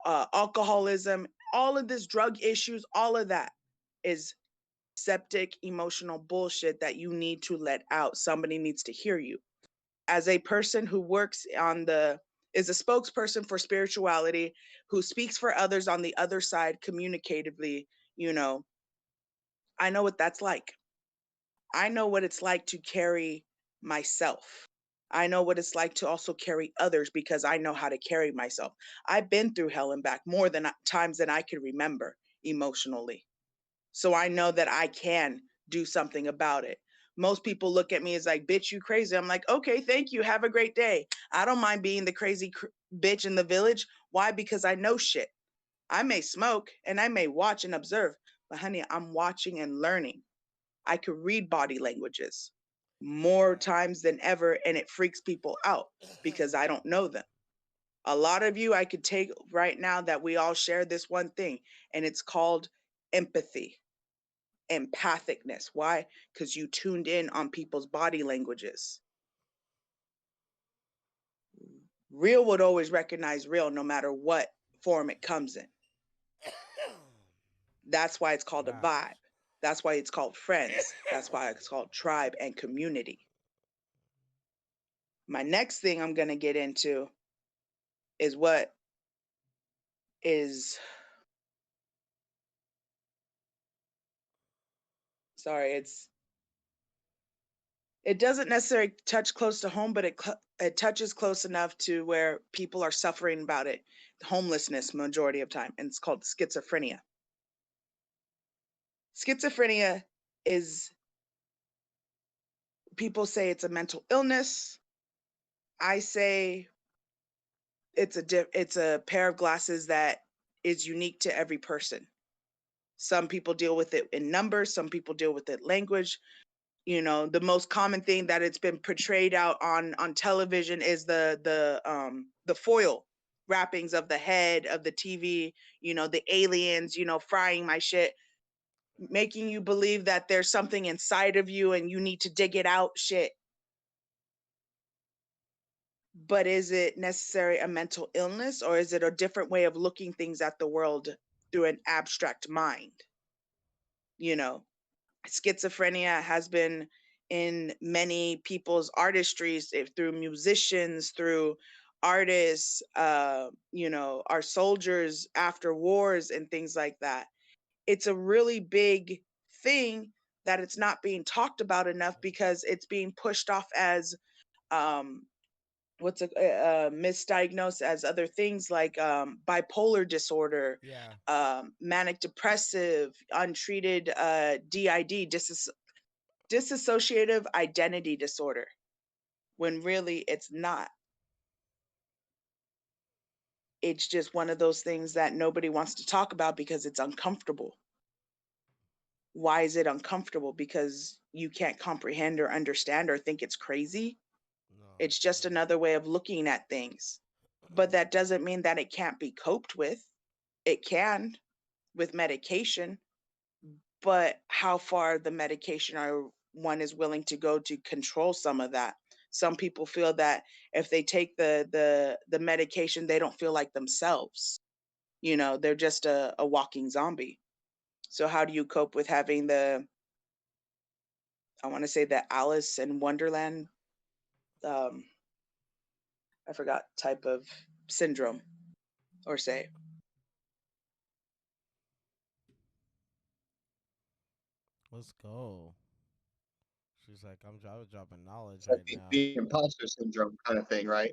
alcoholism. All of this, drug issues, all of that is septic emotional bullshit that you need to let out. Somebody needs to hear you. As a person who works is a spokesperson for spirituality, who speaks for others on the other side communicatively, I know what that's like. I know what it's like to carry myself. I know what it's like to also carry others, because I know how to carry myself. I've been through hell and back more than times than I could remember emotionally. So I know that I can do something about it. Most people look at me as like, bitch, you crazy. I'm like, okay, thank you. Have a great day. I don't mind being the crazy bitch in the village. Why? Because I know shit. I may smoke and I may watch and observe, but honey, I'm watching and learning. I could read body languages more times than ever, and it freaks people out because I don't know them. A lot of you I could take right now that we all share this one thing, and it's called empathy. Empathicness. Why? Because you tuned in on people's body languages. Real would always recognize real no matter what form it comes in. That's why it's called a vibe. That's why it's called friends. That's why it's called tribe and community. My next thing I'm going to get into is what is, sorry, it doesn't necessarily touch close to home, but it touches close enough to where people are suffering about it. Homelessness, majority of time, and it's called schizophrenia. Schizophrenia is, people say it's a mental illness. I say it's a pair of glasses that is unique to every person. Some people deal with it in numbers, some people deal with it language. The most common thing that it's been portrayed out on television is the foil wrappings of the head of the TV, the aliens, frying my shit, making you believe that there's something inside of you and you need to dig it out shit. But is it necessarily a mental illness, or is it a different way of looking things at the world through an abstract mind? Schizophrenia has been in many people's artistries, through musicians, through artists, our soldiers after wars and things like that. It's a really big thing that it's not being talked about enough, because it's being pushed off as misdiagnosed as other things like bipolar disorder, manic depressive, untreated DID, dissociative identity disorder, when really it's not. it's just one of those things that nobody wants to talk about because it's uncomfortable. Why is it uncomfortable? Because you can't comprehend or understand or think it's crazy. No, It's just another way of looking at things. But that doesn't mean that it can't be coped with. It can with medication, but how far the medication or one is willing to go to control some of that. Some people feel that if they take the medication, they don't feel like themselves. You know, they're just a walking zombie. So how do you cope with having I want to say the Alice in Wonderland, I forgot type of syndrome or say. let's go. She's like, I was dropping knowledge It's like right now. the imposter syndrome kind of thing, right?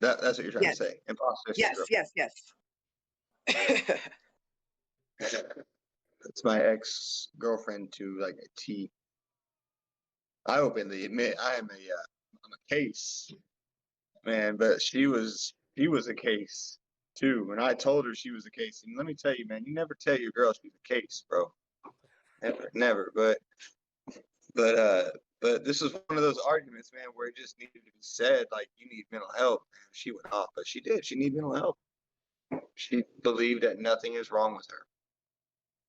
That's what you're trying to Yes, say. Imposter yes, syndrome. yes, yes. That's my ex girlfriend to like a T. I openly admit I'm a case, man, but she was a case too. And I told her she was a case. And let me tell you, man, you never tell your girl she's a case, bro. Never, never. But this is one of those arguments, man, where it just needed to be said, like, you need mental health. Man, she went off, but she did. She needed mental health. She believed that nothing is wrong with her.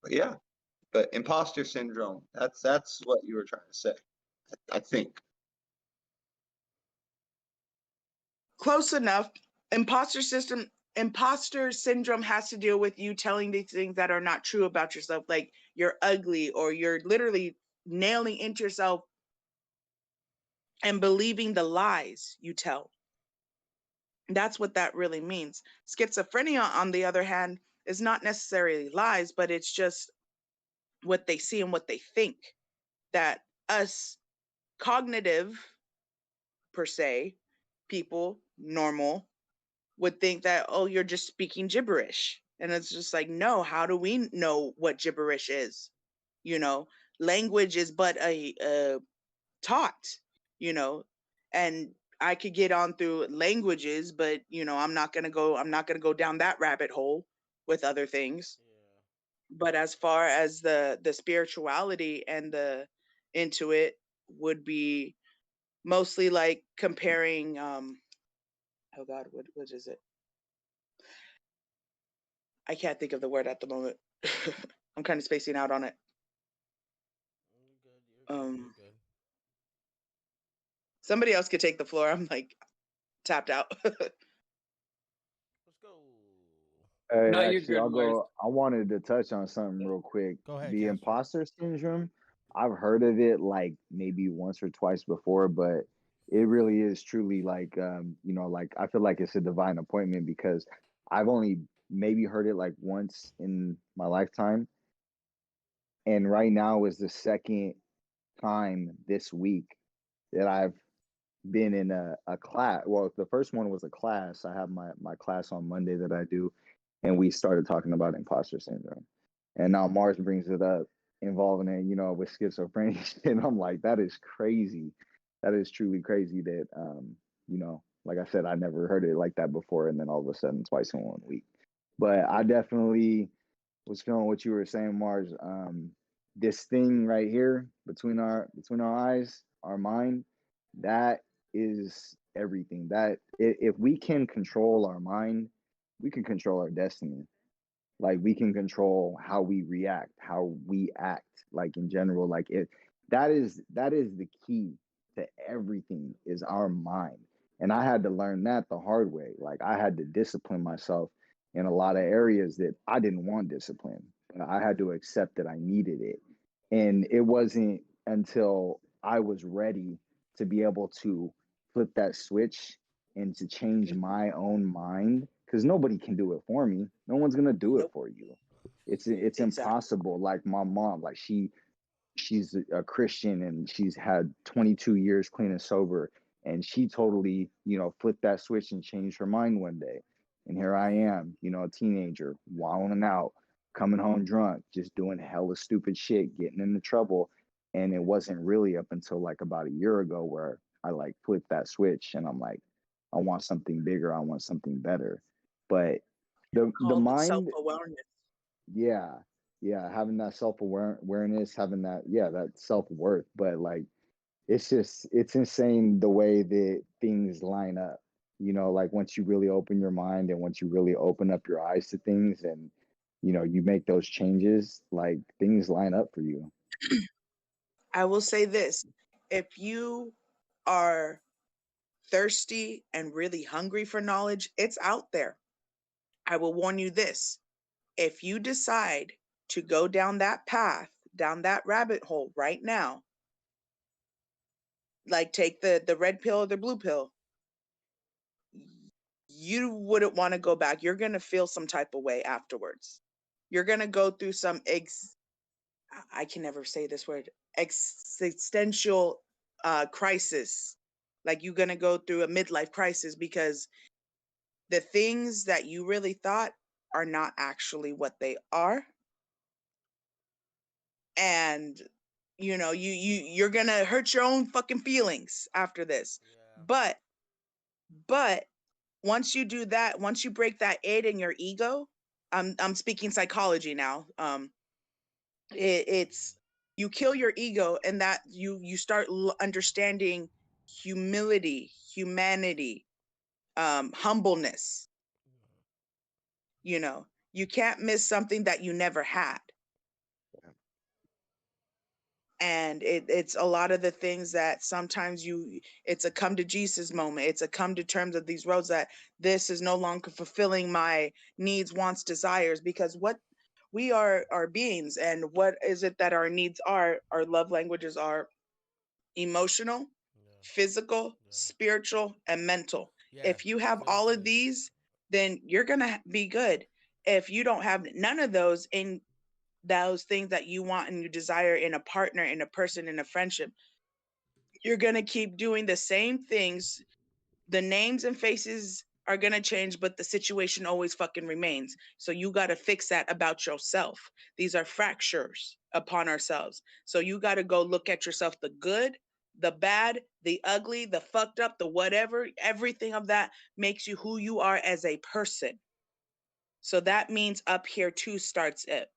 But yeah, but imposter syndrome, that's what you were trying to say, I think. Close enough. Imposter syndrome has to deal with you telling these things that are not true about yourself, like you're ugly or you're literally nailing into yourself and believing the lies you tell. That's what that really means. Schizophrenia, on the other hand, is not necessarily lies, but it's just what they see and what they think. That us cognitive, per se, people, normal, would think that, oh, you're just speaking gibberish. And it's just like, no, how do we know what gibberish is? You know, language is but a taught, you know, and I could get on through languages, but you know, I'm not gonna go down that rabbit hole with other things. But as far as the spirituality and the into it would be mostly like comparing oh god, what is it? I can't think of the word at the moment. I'm kind of spacing out on it. Um, You're good. somebody else could take the floor. I'm like tapped out. Let's go. Hey, No, you're actually, good, I'll Mars. go. I wanted to touch on something real quick. Go ahead, The Castro. imposter syndrome, I've heard of it like maybe once or twice before, but it really is truly like, like I feel like it's a divine appointment because I've only maybe heard it like once in my lifetime. And right now is the second time this week that I've been in a class. Well, the first one was a class. I have my class on Monday that I do, and we started talking about imposter syndrome. And now Mars brings it up, involving it, with schizophrenia. And I'm like, that is crazy. That is truly crazy that, like I said, I never heard it like that before. And then all of a sudden, twice in 1 week. But I definitely was feeling what you were saying, Mars. This thing right here between our eyes, our mind, that is everything. That if we can control our mind, we can control our destiny. Like we can control how we react, how we act, like in general. Like it that is the key to everything is our mind. And I had to learn that the hard way. Like I had to discipline myself in a lot of areas that I didn't want discipline. I had to accept that I needed it. And it wasn't until I was ready to be able to flip that switch and to change my own mind because nobody can do it for me. No one's gonna do it Nope. for you. It's Exactly. impossible. Like my mom, like she's a Christian and she's had 22 years clean and sober, and she totally flipped that switch and changed her mind one day. And here I am, a teenager wilding out, coming home drunk, just doing hella stupid shit, getting into trouble. And it wasn't really up until like about a year ago where I like flipped that switch and I'm like, I want something bigger, I want something better. But the Called mind, self-awareness. yeah, yeah, having that awareness, having that, yeah, that self-worth. But like, it's insane the way that things line up. Like once you really open your mind and once you really open up your eyes to things, and you make those changes, like things line up for you. I will say this: if you are thirsty and really hungry for knowledge, it's out there. I will warn you this: if you decide to go down that path, down that rabbit hole right now, like take the red pill or the blue pill, you wouldn't want to go back. You're going to feel some type of way afterwards. You're going to go through some I can never say this word, existential crisis. Like you're going to go through a midlife crisis because the things that you really thought are not actually what they are. And you're going to hurt your own fucking feelings after this. Yeah. But once you do that, once you break that id in your ego, I'm speaking psychology now. It's you kill your ego, and that you start understanding humility, humanity, humbleness. You can't miss something that you never had. And it's a lot of the things that sometimes it's a come to Jesus moment. It's a come to terms of these roads that this is no longer fulfilling my needs, wants, desires, because what we are beings, and what is it that our needs are? Our love languages are emotional, physical, spiritual, and mental. Yeah, If you have all of these, then you're going to be good. If you don't have none of those in those things that you want and you desire in a partner, in a person, in a friendship, you're going to keep doing the same things. The names and faces are going to change, but the situation always fucking remains. So you got to fix that about yourself. These are fractures upon ourselves. So you got to go look at yourself, the good, the bad, the ugly, the fucked up, the whatever, everything of that makes you who you are as a person. So that means up here too starts up.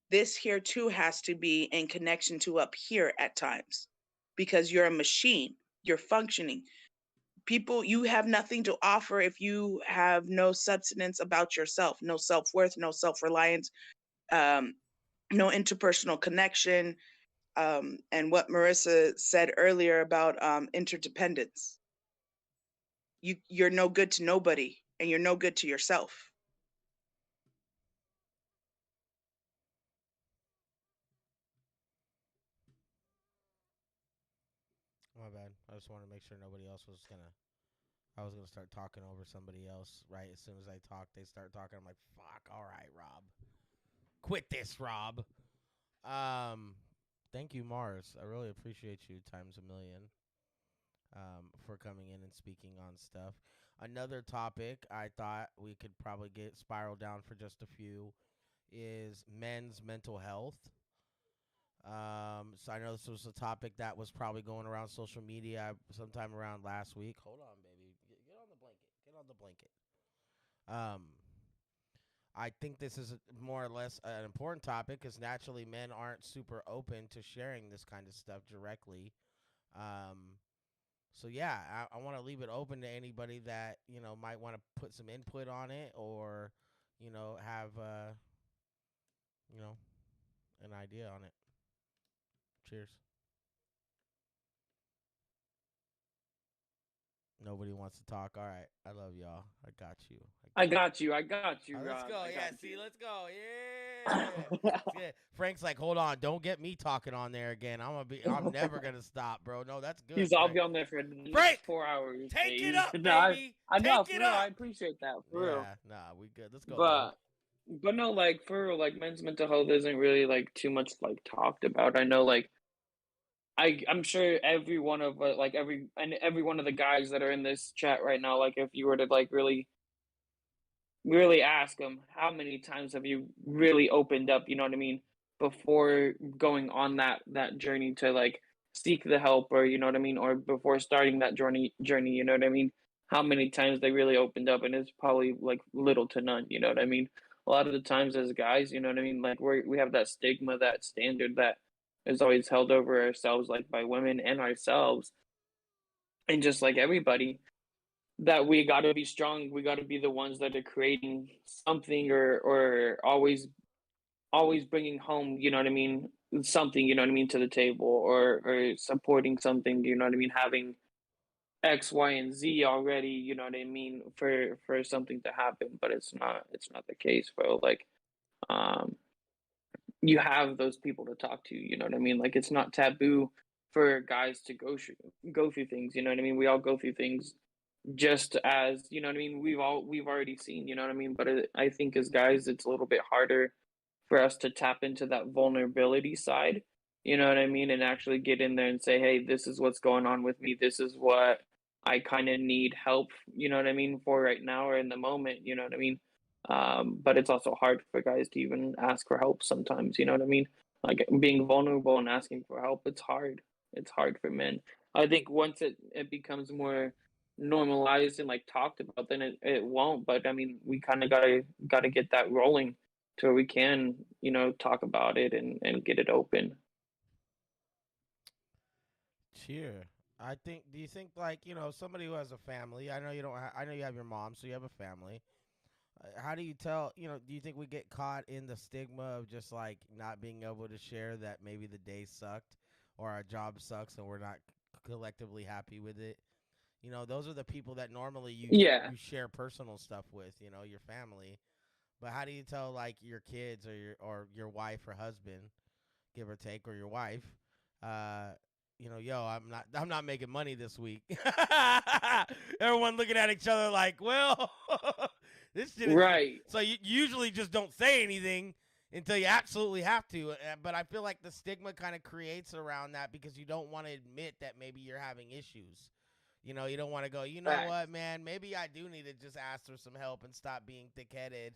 This here too has to be in connection to up here at times, because you're a machine, you're functioning. People, you have nothing to offer if you have no substance about yourself, no self-worth, no self-reliance, no interpersonal connection, and what Marissa said earlier about interdependence. You're no good to nobody, and you're no good to yourself. My bad. I just wanted to make sure nobody else was gonna. I was gonna start talking over somebody else. Right as soon as I talk, they start talking. I'm like, "Fuck! All right, Rob, quit this, Rob." Thank you, Mars. I really appreciate you times a million. For coming in and speaking on stuff. Another topic I thought we could probably get spiraled down for just a few is men's mental health. So I know this was a topic that was probably going around social media sometime around last week. Hold on, baby. Get on the blanket. Get on the blanket. I think this is more or less an important topic because naturally men aren't super open to sharing this kind of stuff directly. So yeah, I want to leave it open to anybody that might want to put some input on it, or have an idea on it. Cheers. Nobody wants to talk. All right, I love y'all. I got you. I got you. I got you, Let's Rob. go. I Yeah, got see, you. let's go. Yeah. Yeah. Frank's like, hold on, don't get me talking on there again. I'm never gonna stop, bro. No, that's good. I'll Frank. be on there for the next Frank, 4 hours. take it He's- up, no, baby. I know, Take for it real. I up. appreciate that, for Yeah, real. nah, we good. Let's go, But though. but no, like for real, like men's mental health isn't really like too much like talked about. I know, like I'm sure every one of like every one of the guys that are in this chat right now, like if you were to like really ask them how many times have you really opened up, you know what I mean, before going on that journey to like seek the help, or you know what I mean, or before starting that journey, you know what I mean. how many times they really opened up, and it's probably like little to none. You know what I mean? A lot of the times as guys, you know what I mean? Like we have that stigma, that standard that is always held over ourselves, like by women and ourselves, and just like everybody, that we got to be strong. We got to be the ones that are creating something, or always bringing home, you know what I mean, something, you know what I mean, to the table, or supporting something, you know what I mean, having X, Y, and Z already, you know what I mean, for something to happen. But it's not the case, bro. Like, um, you have those people to talk to, you know what I mean? Like, it's not taboo for guys to go through things, you know what I mean? We all go through things just as, you know what I mean, we've already seen, you know what I mean? But I think as guys, it's a little bit harder for us to tap into that vulnerability side, you know what I mean? And actually get in there and say, hey, this is what's going on with me. This is what I kind of need help, you know what I mean, for right now or in the moment, you know what I mean? But it's also hard for guys to even ask for help sometimes, you know what I mean? Like being vulnerable and asking for help, it's hard. It's hard for men. I think once it becomes more normalized and like talked about, then it won't. But I mean, we kind of gotta get that rolling to where we can, you know, talk about it and get it open. Cheer. I think. Do you think like somebody who has a family? I know you don't. I know you have your mom, so you have a family. How do you tell? Do you think we get caught in the stigma of just like not being able to share that maybe the day sucked or our job sucks and we're not collectively happy with it? Those are the people that normally Yeah, you share personal stuff with. Your family. But how do you tell like your kids or your wife or husband, give or take, or your wife, uh, yo, I'm not making money this week. Everyone looking at each other like, well, this shit is. right, So you usually just don't say anything until you absolutely have to. But I feel like the stigma kind of creates around that because you don't want to admit that maybe you're having issues. You don't want to go, facts, what, man, maybe I do need to just ask for some help and stop being thick-headed.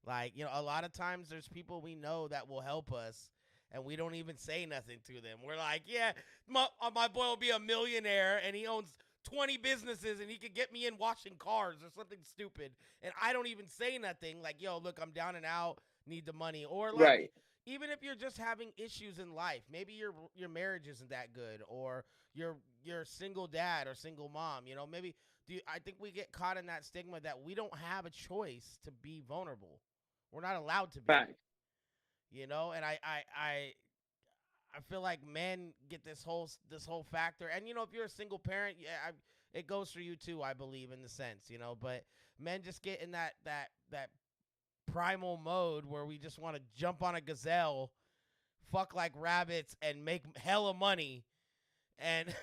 Like, a lot of times there's people we know that will help us and we don't even say nothing to them. We're like, yeah, my boy will be a millionaire and he owns 20 businesses and he could get me in washing cars or something stupid. And I don't even say nothing like, yo, look, I'm down and out, need the money. Or like, right, even if you're just having issues in life, maybe your marriage isn't that good, or you're a single dad or single mom. Maybe I think we get caught in that stigma that we don't have a choice to be vulnerable. We're not allowed to be. facts, And I feel like men get this whole factor. And if you're a single parent, yeah, it goes for you too, I believe, in the sense. But men just get in that primal mode where we just want to jump on a gazelle, fuck like rabbits, and make hella money. And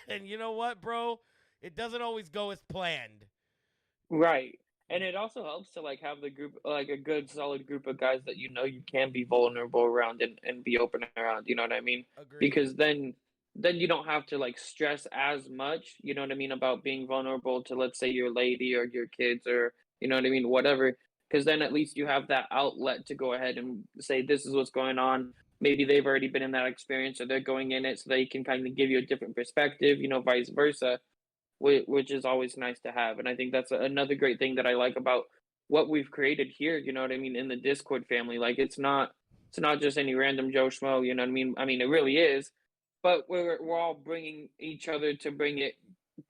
and you know what, bro? It doesn't always go as planned. right. And it also helps to like have the group, like a good solid group of guys that you know you can be vulnerable around and be open around, you know what I mean? Agreed. Because then you don't have to like stress as much, you know what I mean, about being vulnerable to, let's say, your lady or your kids, or you know what I mean, whatever. Because then at least you have that outlet to go ahead and say this is what's going on. Maybe they've already been in that experience or they're going in it, so they can kind of give you a different perspective, you know, vice versa, which is always nice to have. And I think that's another great thing that I like about what we've created here. You know what I mean, in the Discord family. Like it's not just any random Joe Schmo. You know what I mean? I mean, it really is, but we're all bringing each other to bring it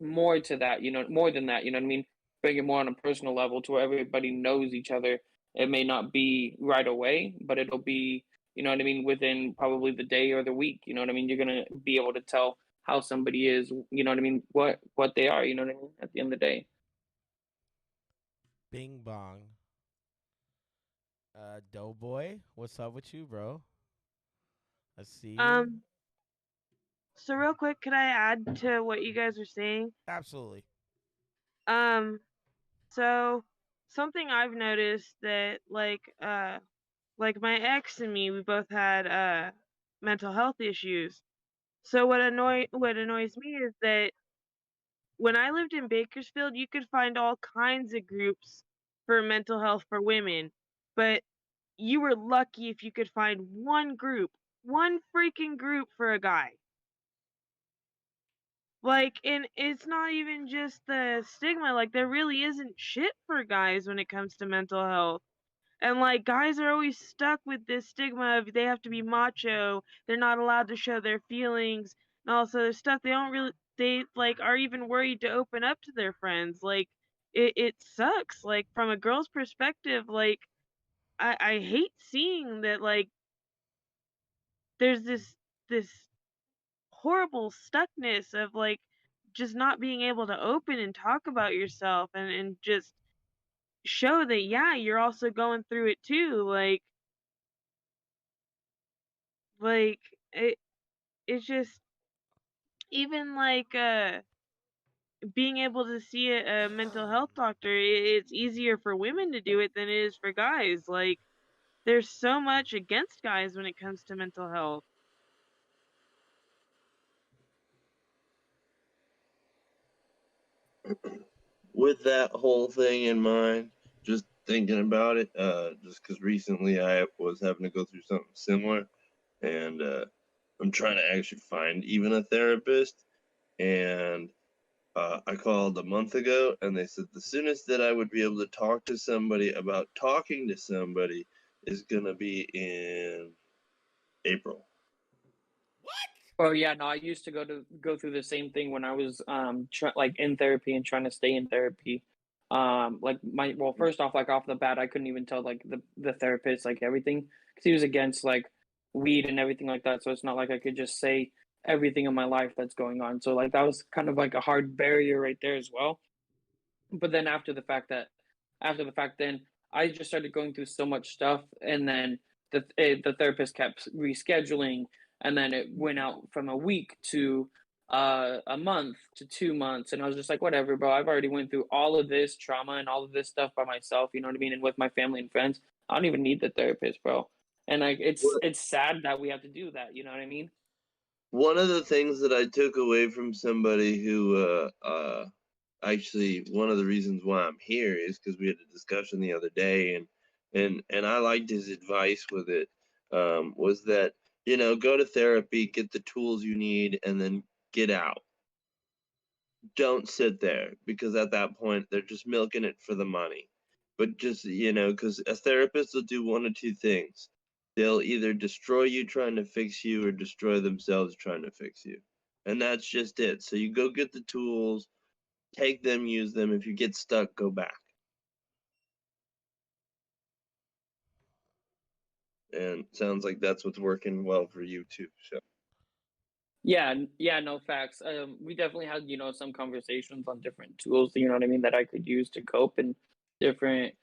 more to that. You know, more than that. You know what I mean? Bring it more on a personal level to where everybody knows each other. It may not be right away, but it'll be, you know what I mean, within probably the day or the week. You know what I mean? You're gonna be able to tell how somebody is, you know what I mean, what they are, you know what I mean, at the end of the day. Bing bong. Doughboy, what's up with you, bro? I see you. Um, so real quick, could I add to what you guys are saying? Absolutely. Um, so something I've noticed that like my ex and me, we both had mental health issues. So what annoys me is that when I lived in Bakersfield, you could find all kinds of groups for mental health for women, but you were lucky if you could find one freaking group for a guy. Like, and it's not even just the stigma. Like, there really isn't shit for guys when it comes to mental health. And like guys are always stuck with this stigma of they have to be macho, they're not allowed to show their feelings and all this other stuff. They like are even worried to open up to their friends. Like it sucks. Like from a girl's perspective, like I hate seeing that like there's this horrible stuckness of like just not being able to open and talk about yourself and just show that yeah, you're also going through it too. Like it's just even like being able to see a mental health doctor, it's easier for women to do it than it is for guys. Like there's so much against guys when it comes to mental health. With that whole thing in mind, just thinking about it, just because recently I was having to go through something similar, and I'm trying to actually find even a therapist, and I called a month ago, and they said the soonest that I would be able to talk to somebody about talking to somebody is gonna be in April. Oh yeah, no, I used to go through the same thing when I was like in therapy and trying to stay in therapy. Like first off, like off the bat, I couldn't even tell like the therapist like everything because he was against like weed and everything like that. So it's not like I could just say everything in my life that's going on. So like that was kind of like a hard barrier right there as well. But then after the fact, then I just started going through so much stuff, and then the therapist kept rescheduling, and then it went out from a week to a month to 2 months, and I was just like, whatever, bro. I've already went through all of this trauma and all of this stuff by myself. You know what I mean? And with my family and friends, I don't even need the therapist, bro. And like it's sad that we have to do that. You know what I mean? One of the things that I took away from somebody who actually one of the reasons why I'm here is because we had a discussion the other day, and I liked his advice with it. Was that, go to therapy, get the tools you need, and then get out. Don't sit there, because at that point they're just milking it for the money. But just, because a therapist will do one of two things. They'll either destroy you trying to fix you or destroy themselves trying to fix you. And that's just it. So you go get the tools, take them, use them. If you get stuck, go back. And sounds like that's what's working well for you too. So Yeah, no facts. We definitely had, some conversations on different tools, you know what I mean, that I could use to cope, and different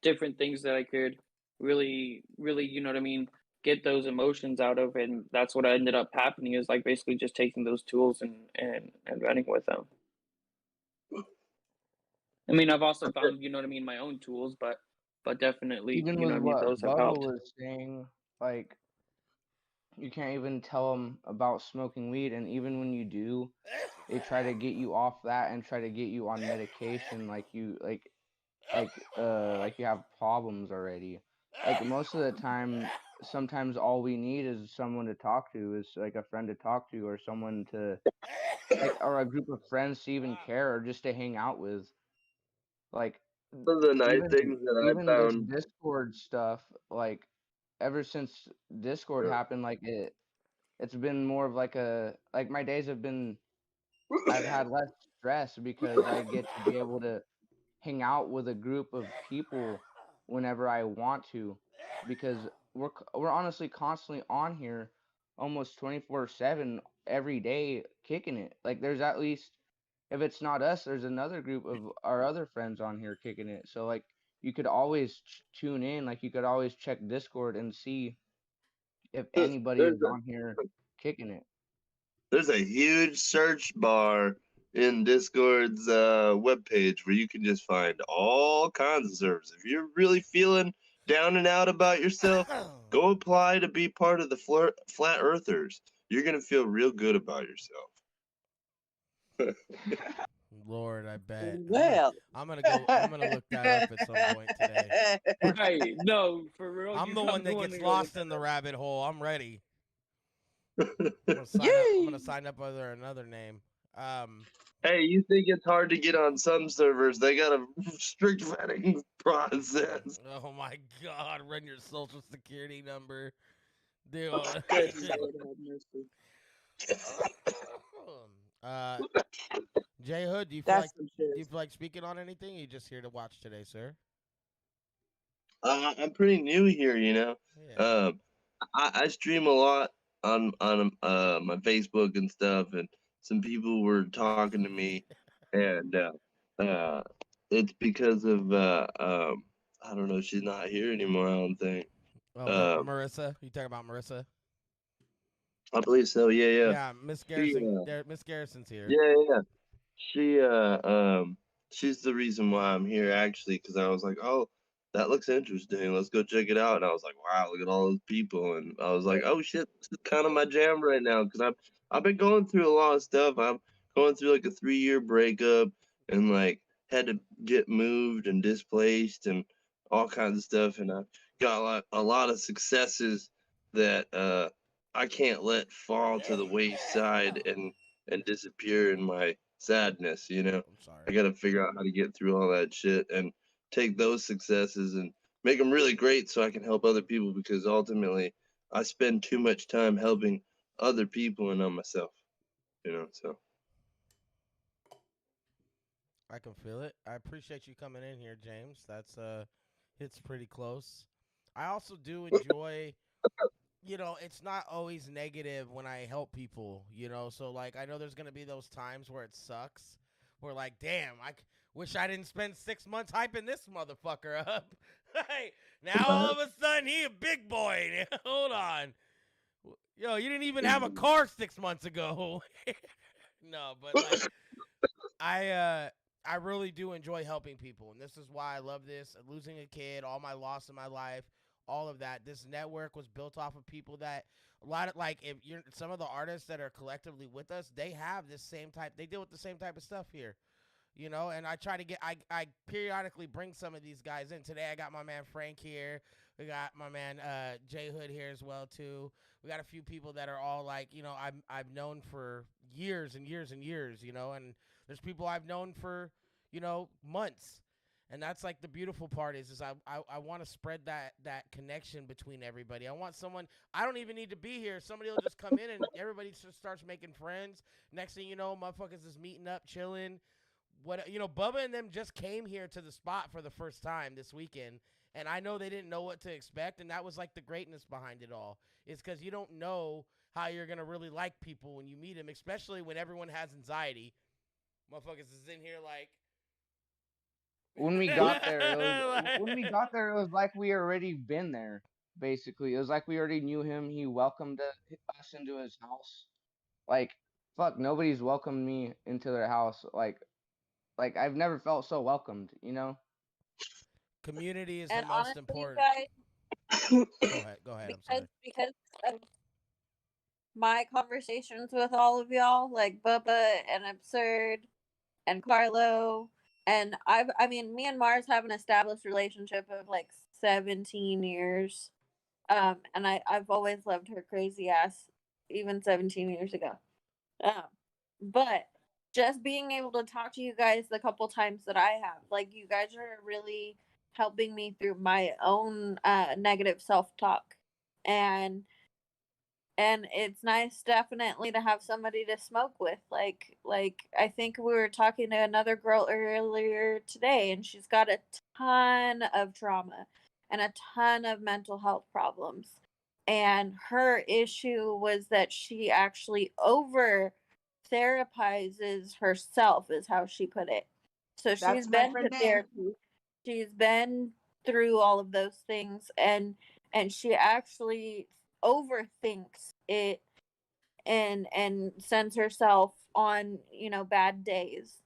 different things that I could really, you know what I mean, get those emotions out of, and that's what ended up happening is like basically just taking those tools and running with them. I mean, I've also found, you know what I mean, my own tools, but definitely, Even you know with what I mean, what those have Bubba helped. was saying, like you can't even tell them about smoking weed, and even when you do, they try to get you off that and try to get you on medication, like like you have problems already. Like most of the time, sometimes all we need is someone to talk to, is like a friend to talk to, or someone to like, or a group of friends to even care, or just to hang out with. Like one of the nice even things that I even this found. Discord stuff, like ever since Discord happened, like it's been more of like like my days have been, I've had less stress because I get to be able to hang out with a group of people whenever I want to, because we're honestly constantly on here almost 24/7 every day kicking it. Like there's at least, if it's not us, there's another group of our other friends on here kicking it. So like you could always tune in, like you could always check Discord and see if anybody There's is on here kicking it. there's a huge search bar in Discord's webpage where you can just find all kinds of servers. If you're really feeling down and out about yourself, go apply to be part of the Flat Earthers. You're gonna feel real good about yourself. Lord, I bet. Well, I'm gonna look that up at some point today. Right. No, for real. I'm the I'm one the that one gets to go look lost in the rabbit hole. I'm ready. I'm Yay! gonna sign up under another name. Hey, you think it's hard to get on some servers? They got a strict vetting process. Oh my God! Run your social security number, dude. Good Lord have mercy. uh, Jay Hood, do you feel That's like some shit. speaking on anything? Or you just here to watch today, sir? I'm pretty new here, you know. Yeah. I stream a lot on my Facebook and stuff, and some people were talking to me, and uh, it's because of I don't know. She's not here anymore. I don't think. Oh, Marissa, you talking about Marissa? I believe so. Yeah, yeah. Yeah, Miss She, Garrison. Miss Garrison's here. yeah, yeah. She she's the reason why I'm here actually, because I was like, oh, that looks interesting. Let's go check it out. And I was like, wow, look at all those people. And I was like, oh shit, this is kind of my jam right now because I've been going through a lot of stuff. I'm going through like a 3-year breakup and like had to get moved and displaced and all kinds of stuff. And I got a lot of successes that I can't let fall to the wayside and disappear in my sadness, you know. I'm sorry. I got to figure out how to get through all that shit and take those successes and make them really great so I can help other people, because ultimately I spend too much time helping other people and not myself, you know. So I can feel it. I appreciate you coming in here, James. That's hits pretty close. I also do enjoy, it's not always negative when I help people, So like I know there's going to be those times where it sucks. Where like, damn, wish I didn't spend 6 months hyping this motherfucker up. Hey, now all of a sudden he a big boy. Hold on. Yo, you didn't even have a car 6 months ago. No, but like I really do enjoy helping people, and this is why I love this. Losing a kid, all my loss in my life, all of that. This network was built off of people that a lot of like if you're some of the artists that are collectively with us, they have this same type. They deal with the same type of stuff here. And I try to I periodically bring some of these guys in. Today I got my man Frank here. We got my man Jay Hood here as well too. We got a few people that are all like, I've known for years and years and years, and there's people I've known for, months. And that's like the beautiful part is I want to spread that connection between everybody. I want someone, I don't even need to be here. Somebody will just come in and everybody just starts making friends. Next thing you know, motherfuckers is meeting up, chilling. Bubba and them just came here to the spot for the first time this weekend, and I know they didn't know what to expect, and that was like the greatness behind it all. It's because you don't know how you're gonna really like people when you meet them, especially when everyone has anxiety. Motherfuckers is in here like. When we got there, it was like we already been there. Basically, it was like we already knew him. He welcomed us into his house. Like, fuck, nobody's welcomed me into their house. Like I've never felt so welcomed, you know? Community is And the most honestly, important. guys, Go ahead. I'm sorry. because of my conversations with all of y'all, like Bubba and Absurd and Carlo, and I mean, me and Mars have an established relationship of like 17 years. And I've always loved her crazy ass, even 17 years ago. Um, but just being able to talk to you guys the couple times that I have, like you guys are really helping me through my own negative self-talk. And it's nice definitely to have somebody to smoke with. Like I think we were talking to another girl earlier today, and she's got a ton of trauma and a ton of mental health problems. And her issue was that she actually over therapizes herself, is how she put it. So she's That's my been to friend Dan. therapy. She's been through all of those things, and she actually overthinks it and sends herself on, bad days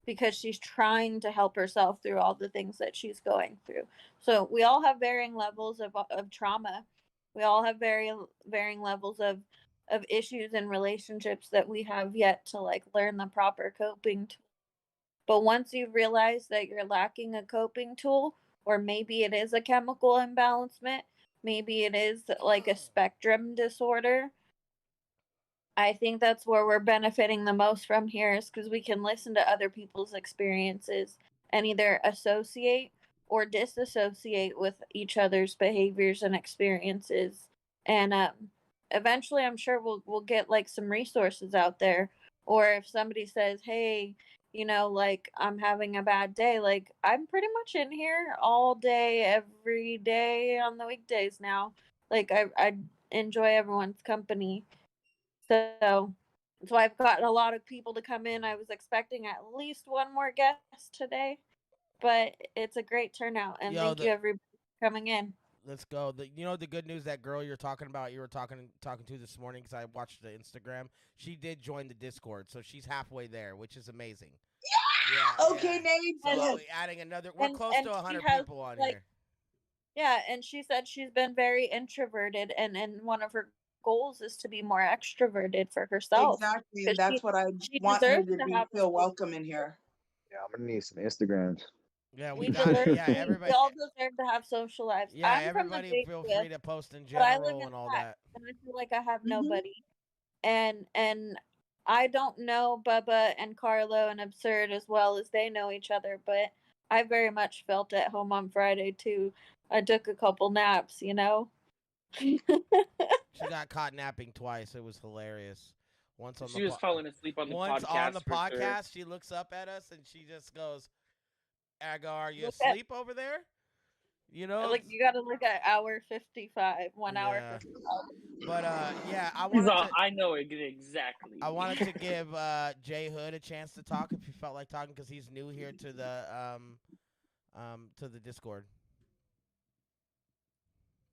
because she's trying to help herself through all the things that she's going through. So we all have varying levels of trauma. We all have varying levels of issues and relationships that we have yet to like learn the proper coping tool. But once you realize that you're lacking a coping tool, or maybe it is a chemical imbalancement, maybe it is like a spectrum disorder, I think that's where we're benefiting the most from here is because we can listen to other people's experiences and either associate or disassociate with each other's behaviors and experiences. And eventually, I'm sure we'll get like some resources out there. Or if somebody says, "Hey, like I'm having a bad day," like I'm pretty much in here all day, every day on the weekdays now. Like I enjoy everyone's company. So I've gotten a lot of people to come in. I was expecting at least one more guest today, but it's a great turnout, and Yo, thank you everybody for coming in. let's go. The good news, that girl you're talking about, you were talking to this morning, because I watched the Instagram. She did join the Discord, so she's halfway there, which is amazing. Yeah. Okay, Nate. So adding another, we're close to she 100 has, people on like, here. Yeah, and she said she's been very introverted, and one of her goals is to be more extroverted for herself. Exactly, and 'Cause that's what I she want her deserves to to be have feel welcome in here. Yeah, I'm gonna need some Instagrams. Yeah, we We got it. deserve. Yeah, We everybody. all deserve to have social lives. Yeah, I'm from the everybody Big feel West, free to post in but I live general in and all Jack, that. and I feel like I have Mm-hmm. nobody. And I don't know Bubba and Carlo and Absurd as well as they know each other, but I very much felt at home on Friday too. I took a couple naps. She got caught napping twice. It was hilarious. Once on She the was falling asleep on the once podcast on the for sure. podcast, she looks up at us and she just goes, "I go, are you Look at- asleep over there?" Like you got to look at hour 55, 1 hour Yeah. 55. But yeah, He's all, I know it exactly. I wanted to give Jay Hood a chance to talk if he felt like talking, because he's new here to the Discord.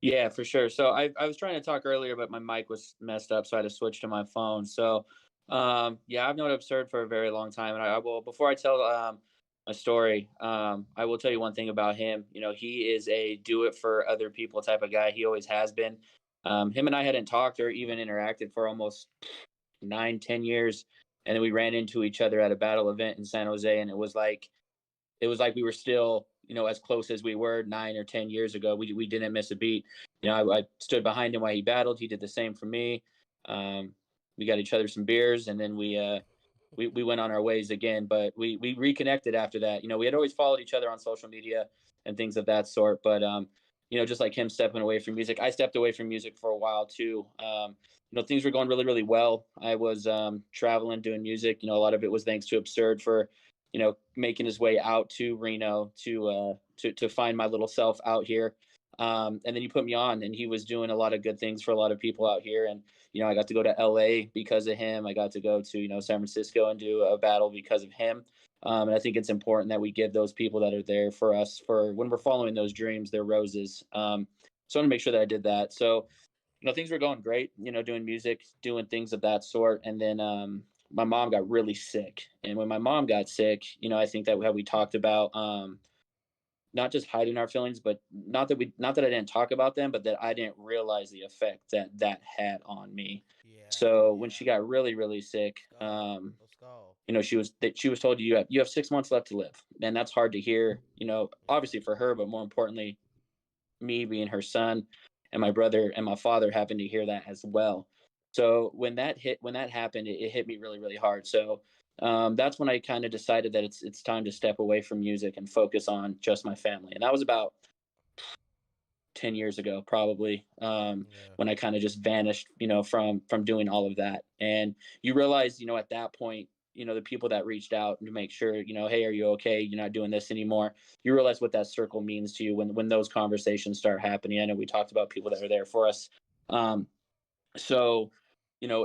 Yeah, for sure. So I was trying to talk earlier, but my mic was messed up, so I had to switch to my phone. So yeah, I've known Absurd for a very long time, and I will, before I tell my story, I will tell you one thing about him. He is a do it for other people type of guy. He always has been. Him and I hadn't talked or even interacted for almost 9, 10 years, and then we ran into each other at a battle event in San Jose, and it was like we were still, as close as we were 9 or 10 years ago. We didn't miss a beat. I stood behind him while he battled. He did the same for me. We got each other some beers, and then we went on our ways again. But we reconnected after that. We had always followed each other on social media and things of that sort. But just like him stepping away from music, I stepped away from music for a while too. Things were going really, really well. I was traveling, doing music. A lot of it was thanks to Absurd for making his way out to Reno to find my little self out here. And then you put me on, and he was doing a lot of good things for a lot of people out here. And, I got to go to LA because of him. I got to go to, San Francisco and do a battle because of him. And I think it's important that we give those people that are there for us, for when we're following those dreams, their roses. So I want to make sure that I did that. So, things were going great, doing music, doing things of that sort. And then, my mom got really sick. And when my mom got sick, I think that we talked about not just hiding our feelings, but not that I didn't talk about them, but that I didn't realize the effect that had on me. So when she got really, really sick, she was told you have 6 months left to live. And that's hard to hear, obviously for her, but more importantly, me being her son, and my brother and my father having to hear that as well. So when that happened, it hit me really, really hard. So that's when I kind of decided that it's time to step away from music and focus on just my family. And that was about 10 years ago, probably, when I kind of just vanished, from doing all of that. And you realize, at that point, the people that reached out to make sure, hey, are you okay? You're not doing this anymore. You realize what that circle means to you when those conversations start happening. I know we talked about people that are there for us. So,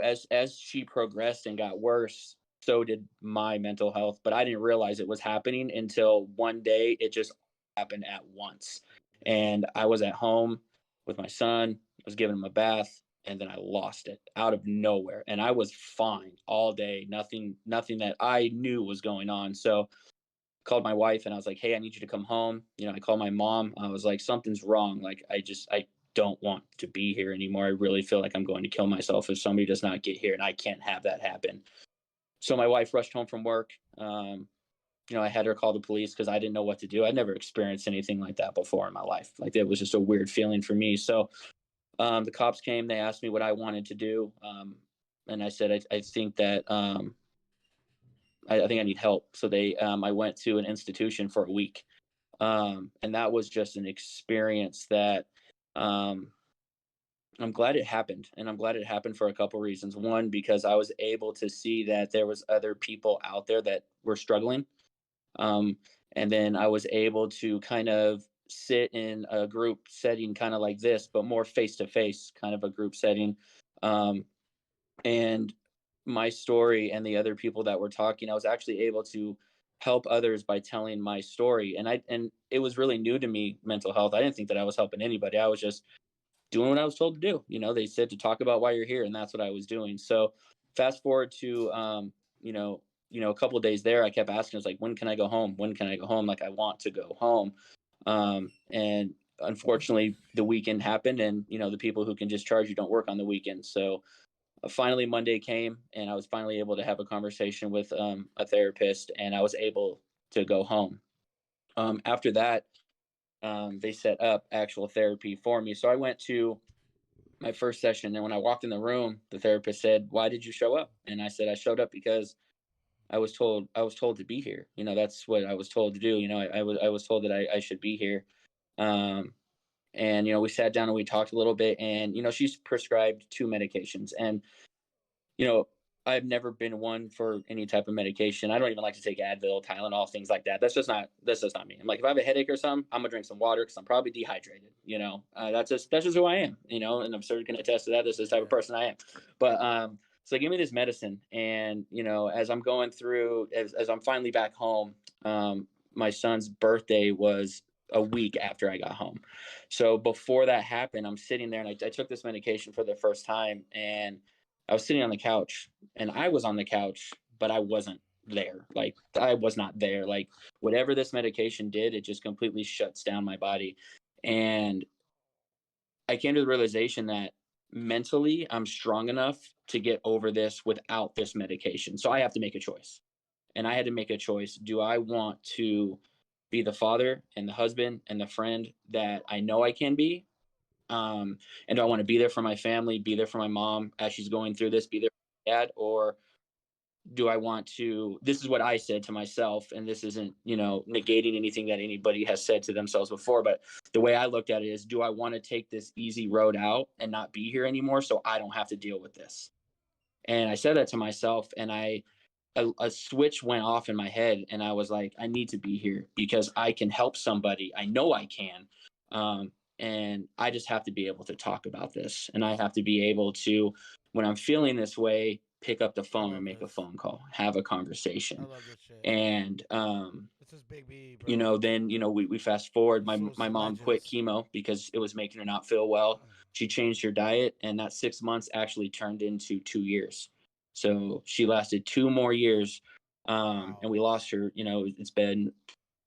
as she progressed and got worse, so did my mental health. But I didn't realize it was happening until one day it just happened at once. And I was at home with my son, I was giving him a bath, and then I lost it out of nowhere. And I was fine all day, nothing that I knew was going on. So I called my wife and I was like, hey, I need you to come home. I called my mom. I was like, something's wrong. Like, I don't want to be here anymore. I really feel like I'm going to kill myself if somebody does not get here, and I can't have that happen. So my wife rushed home from work. I had her call the police because I didn't know what to do. I'd never experienced anything like that before in my life. Like, it was just a weird feeling for me. So the cops came, they asked me what I wanted to do. and I said, I think that I think I need help. So I went to an institution for a week. And that was just an experience that I'm glad it happened. And I'm glad it happened for a couple reasons. One, because I was able to see that there was other people out there that were struggling. And then I was able to kind of sit in a group setting kind of like this, but more face to face kind of a group setting. And my story and the other people that were talking, I was actually able to help others by telling my story. And it was really new to me, mental health. I didn't think that I was helping anybody. I was just doing what I was told to do. They said to talk about why you're here, and that's what I was doing. So fast forward to a couple of days there, I kept asking, I was like, when can I go home? When can I go home? Like, I want to go home. And unfortunately the weekend happened, and the people who can discharge you don't work on the weekend. So finally Monday came, and I was finally able to have a conversation with a therapist, and I was able to go home. After that, they set up actual therapy for me. So I went to my first session, and when I walked in the room, the therapist said, "Why did you show up?" And I said, "I showed up because I was told to be here. That's what I was told to do. I was told that I should be here." And we sat down and we talked a little bit, and she's prescribed 2 medications, and I've never been one for any type of medication. I don't even like to take Advil, Tylenol, things like that. That's just not me. I'm like, if I have a headache or something, I'm gonna drink some water because I'm probably dehydrated. That's just who I am. And I'm sure you can attest to that. This is the type of person I am. But so give me this medicine, and as I'm going through, as I'm finally back home, my son's birthday was a week after I got home. So before that happened, I'm sitting there, and I took this medication for the first time, and I was sitting on the couch, and I was on the couch, but I wasn't there. Like, I was not there. Like, whatever this medication did, it just completely shuts down my body. And I came to the realization that mentally I'm strong enough to get over this without this medication. So I have to make a choice. And I had to make a choice. Do I want to be the father and the husband and the friend that I know I can be? And do I want to be there for my family, be there for my mom as she's going through this, be there for my dad? Or do I want to, this is what I said to myself, and this isn't, negating anything that anybody has said to themselves before, but the way I looked at it is, do I want to take this easy road out and not be here anymore so I don't have to deal with this? And I said that to myself, and a switch went off in my head, and I was like, I need to be here because I can help somebody. I know I can. And I just have to be able to talk about this. And I have to be able to, when I'm feeling this way, pick up the phone and make a phone call, have a conversation. I love this shit. And, this is Big B, bro. Then, we fast forward. My mom legends. quit chemo because it was making her not feel well. She changed her diet, and that 6 months actually turned into 2 years. So she lasted 2 more years. And we lost her, it's been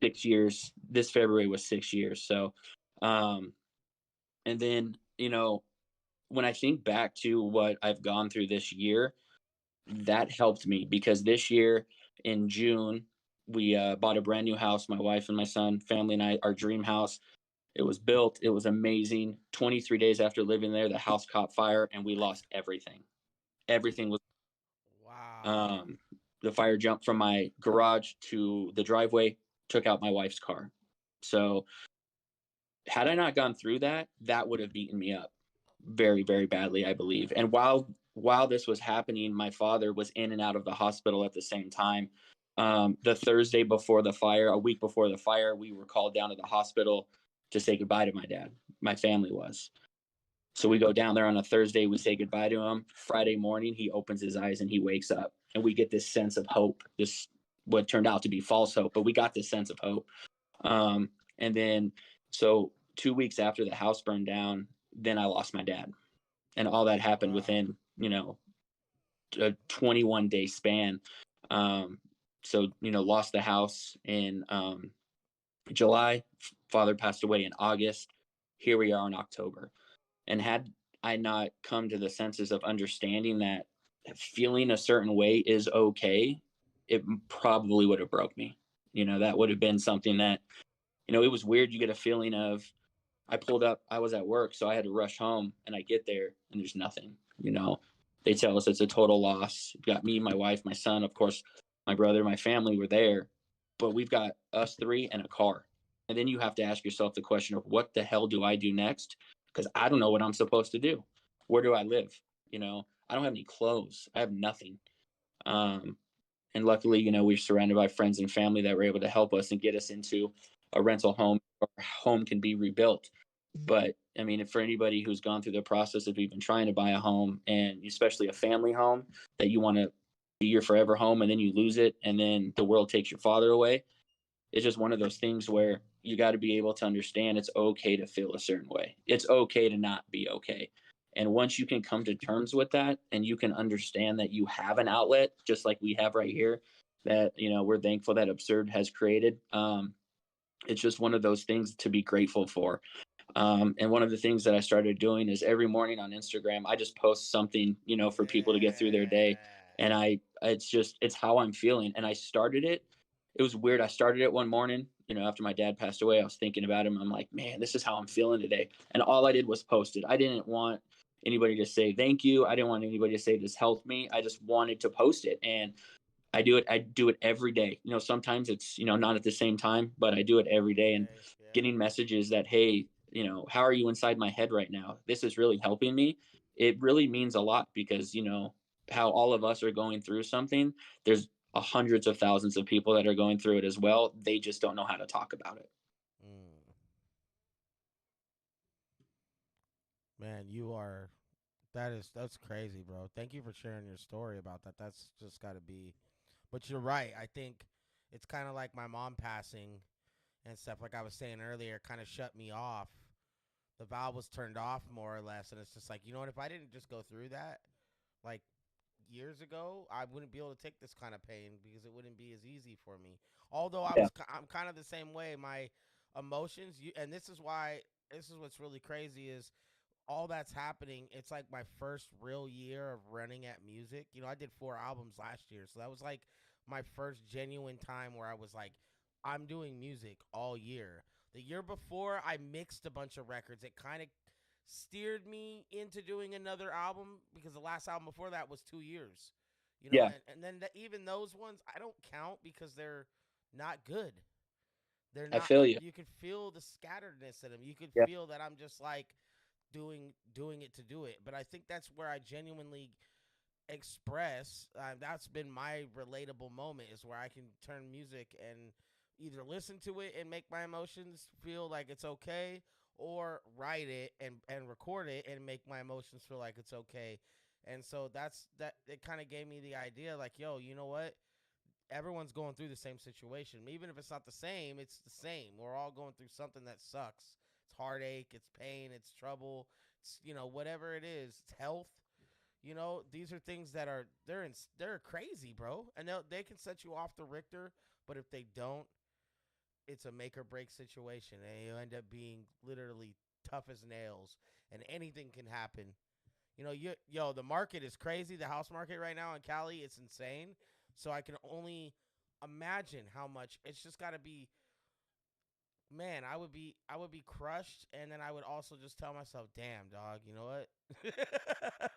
6 years. This February was 6 years. So, and then, when I think back to what I've gone through this year, that helped me because this year in June, we bought a brand new house, my wife and my son, family and I, our dream house. It was built. It was amazing. 23 days after living there, the house caught fire and we lost everything. Everything was. Wow. The fire jumped from my garage to the driveway, took out my wife's car. So had I not gone through that, that would have beaten me up very, very badly, I believe. And while this was happening, my father was in and out of the hospital at the same time. The Thursday before the fire, a week before the fire, we were called down to the hospital to say goodbye to my dad. My family was. So we go down there on a Thursday, we say goodbye to him. Friday morning, he opens his eyes and he wakes up. And we get this sense of hope, this what turned out to be false hope, but we got this sense of hope. And then, so 2 weeks after the house burned down, then I lost my dad. And all that happened within, a 21-day span. So, lost the house in July. Father passed away in August. Here we are in October. And had I not come to the senses of understanding that feeling a certain way is okay, it probably would have broke me. That would have been something that, it was weird. You get a feeling of, I pulled up, I was at work, so I had to rush home, and I get there and there's nothing, They tell us it's a total loss. We've got me, my wife, my son, of course, my brother, my family were there, but we've got us three and a car. And then you have to ask yourself the question of what the hell do I do next? Because I don't know what I'm supposed to do. Where do I live? I don't have any clothes. I have nothing. And luckily, we're surrounded by friends and family that were able to help us and get us into a rental home. Our home can be rebuilt. But I mean, for anybody who's gone through the process of even trying to buy a home, and especially a family home that you want to be your forever home, and then you lose it, and then the world takes your father away, it's just one of those things where you got to be able to understand it's okay to feel a certain way. It's okay to not be okay. And once you can come to terms with that and you can understand that you have an outlet, just like we have right here, that, we're thankful that Absurd has created. It's just one of those things to be grateful for. And one of the things that I started doing is every morning on Instagram, I just post something, for people to get through their day. And it's how I'm feeling. And I started it. It was weird. I started it one morning, after my dad passed away. I was thinking about him. I'm like, man, this is how I'm feeling today. And all I did was post it. I didn't want anybody to say thank you. I didn't want anybody to say this helped me. I just wanted to post it. And I do it every day. Sometimes it's, not at the same time, but I do it every day. And getting messages that, hey, how are you inside my head right now? This is really helping me. It really means a lot because, how all of us are going through something. There's hundreds of thousands of people that are going through it as well. They just don't know how to talk about it. Man, that's crazy, bro. Thank you for sharing your story about that. That's just got to be, but you're right. I think it's kind of like my mom passing and stuff. Like I was saying earlier, kind of shut me off. The valve was turned off more or less, and it's just like, you know what? If I didn't just go through that, like years ago, I wouldn't be able to take this kind of pain because it wouldn't be as easy for me. Although I'm kind of the same way. My emotions, and this is what's really crazy is all that's happening. It's like my first real year of running at music. I did 4 albums last year, so that was like my first genuine time where I was like, I'm doing music all year. The year before, I mixed a bunch of records. It kind of steered me into doing another album because the last album before that was 2 years. Yeah. And then even those ones I don't count because they're not good. They're I not. feel you. You can feel the scatteredness in them. You could Yeah. feel that I'm just like doing it to do it. But I think that's where I genuinely express. That's been my relatable moment is where I can turn music and either listen to it and make my emotions feel like it's okay, or write it and record it and make my emotions feel like it's okay. And so that it kind of gave me the idea like, yo, you know what? Everyone's going through the same situation. Even if it's not the same, it's the same. We're all going through something that sucks. It's heartache, it's pain, it's trouble, it's whatever it is. It's health. These are things that they're crazy, bro. And they can set you off the Richter, but if they don't, it's a make or break situation, and you end up being literally tough as nails, and anything can happen. The market is crazy. The house market right now in Cali, it's insane. So I can only imagine how much it's just got to be. Man, I would be crushed, and then I would also just tell myself, "Damn, dog, you know what?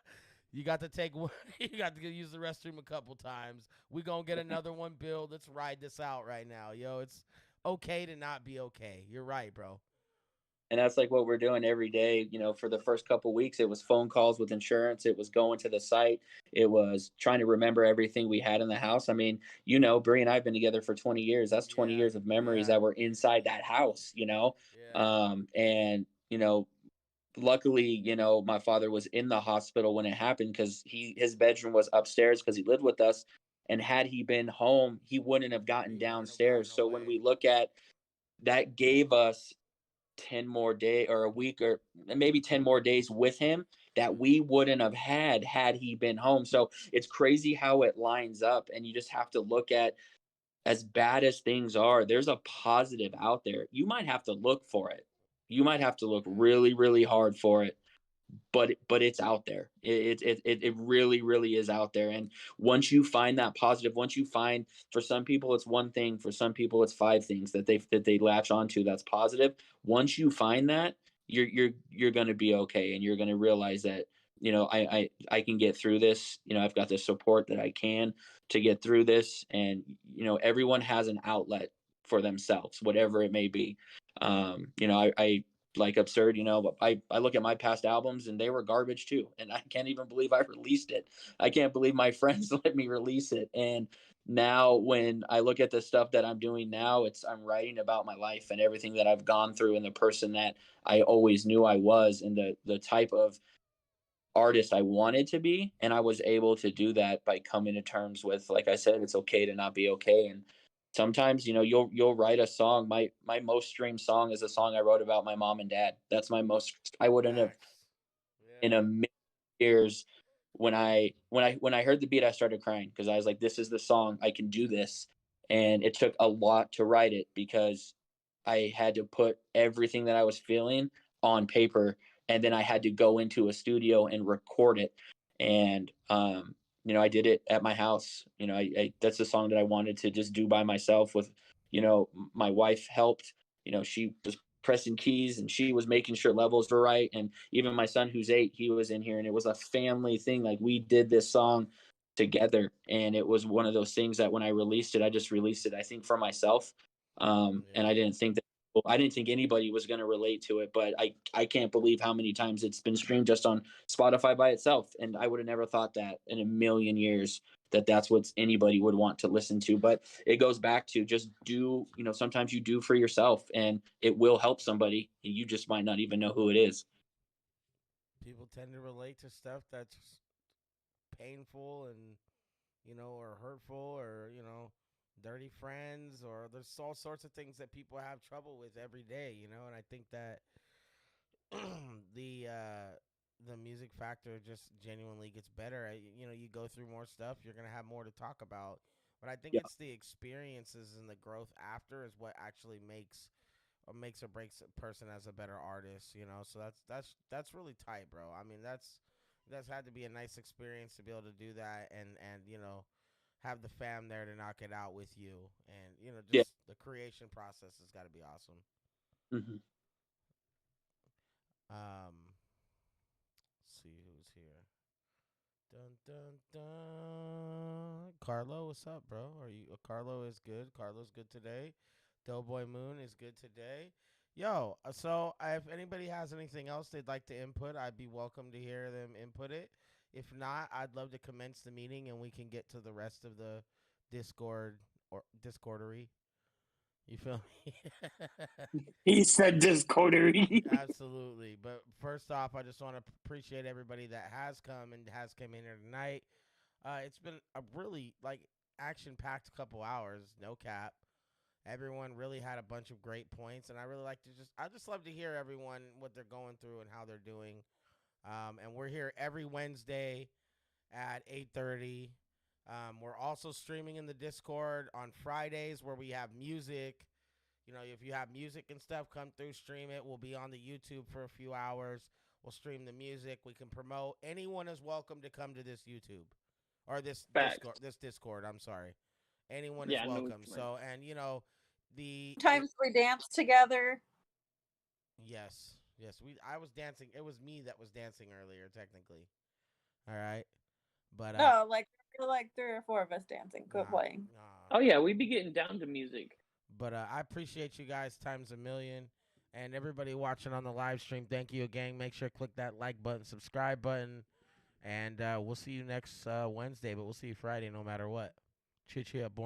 You got to take one. You got to use the restroom a couple times. We gonna get another one built. Let's ride this out right now, yo. It's okay to not be okay. You're right, bro. And that's like what we're doing every day. For the first couple of weeks, it was phone calls with insurance. It was going to the site. It was trying to remember everything we had in the house. I mean, Bree and I have been together for 20 years. That's 20 years of memories that were inside that house, and, luckily, my father was in the hospital when it happened because his bedroom was upstairs because he lived with us. And had he been home, he wouldn't have gotten downstairs. So when we look at that, gave us 10 more day or a week or maybe 10 more days with him that we wouldn't have had he been home. So it's crazy how it lines up, and you just have to look at, as bad as things are, there's a positive out there. You might have to look for it. You might have to look really, really hard for it, but it's out there. It really, really is out there. And once you find that positive, once you find, for some people it's one thing, for some people it's 5 things that they latch onto that's positive. Once you find that, you're going to be okay, and you're going to realize that I can get through this. I've got the support that I can to get through this, and everyone has an outlet for themselves, whatever it may be. I like Absurd, but I look at my past albums and they were garbage too, and I can't even believe I released it. I can't believe my friends let me release it. And now when I look at the stuff that I'm doing now, I'm writing about my life and everything that I've gone through and the person that I always knew I was, and the type of artist I wanted to be. And I was able to do that by coming to terms with, like I said, it's okay to not be okay. And sometimes, you'll write a song. My most streamed song is a song I wrote about my mom and dad. That's my most. I wouldn't have in a million years. When I heard the beat, I started crying because I was like, this is the song. I can do this. And it took a lot to write it because I had to put everything that I was feeling on paper, and then I had to go into a studio and record it. And I did it at my house. That's a song that I wanted to just do by myself with, my wife helped. She was pressing keys and she was making sure levels were right. And even my son, who's 8, he was in here, and it was a family thing. Like, we did this song together, and it was one of those things that when I released it, I just released it, I think, for myself. And I didn't think anybody was going to relate to it, but I can't believe how many times it's been streamed just on Spotify by itself. And I would have never thought that in a million years that that's what anybody would want to listen to. But it goes back to just do, sometimes you do for yourself and it will help somebody. And you just might not even know who it is. People tend to relate to stuff that's painful and, or hurtful, or, dirty friends, or there's all sorts of things that people have trouble with every day, and I think that the music factor just genuinely gets better. You go through more stuff, you're gonna have more to talk about. But I think Yeah. it's the experiences and the growth after is what actually makes or breaks a person as a better artist. So that's really tight, bro. I mean, that's had to be a nice experience to be able to do that, and have the fam there to knock it out with you, and just the creation process has got to be awesome. Mm-hmm. Let's see who's here. Dun dun dun. Carlo, what's up, bro? Are you? Carlo is good. Carlo's good today. Doughboy Moon is good today. Yo, so if anybody has anything else they'd like to input, I'd be welcome to hear them input it. If not, I'd love to commence the meeting and we can get to the rest of the Discord or Discordery. You feel me? He said Discordery. Absolutely. But first off, I just want to appreciate everybody that has come in here tonight. It's been a really action-packed couple hours, no cap. Everyone really had a bunch of great points, and I just love to hear everyone what they're going through and how they're doing. And we're here every Wednesday at 8:30. We're also streaming in the Discord on Fridays where we have music. If you have music and stuff, come through, stream it. We'll be on the YouTube for a few hours. We'll stream the music. We can promote. Anyone is welcome to come to this YouTube or this Discord. This Discord. I'm sorry. Anyone is welcome. So, and times we dance together. Yes. I was dancing. It was me that was dancing earlier, technically. All right. But no, I feel like 3 or 4 of us dancing, quit playing. Oh yeah, we be getting down to music. But I appreciate you guys times a million. And everybody watching on the live stream, thank you again. Make sure to click that like button, subscribe button. And we'll see you next Wednesday, but we'll see you Friday no matter what. Chit-chat, born.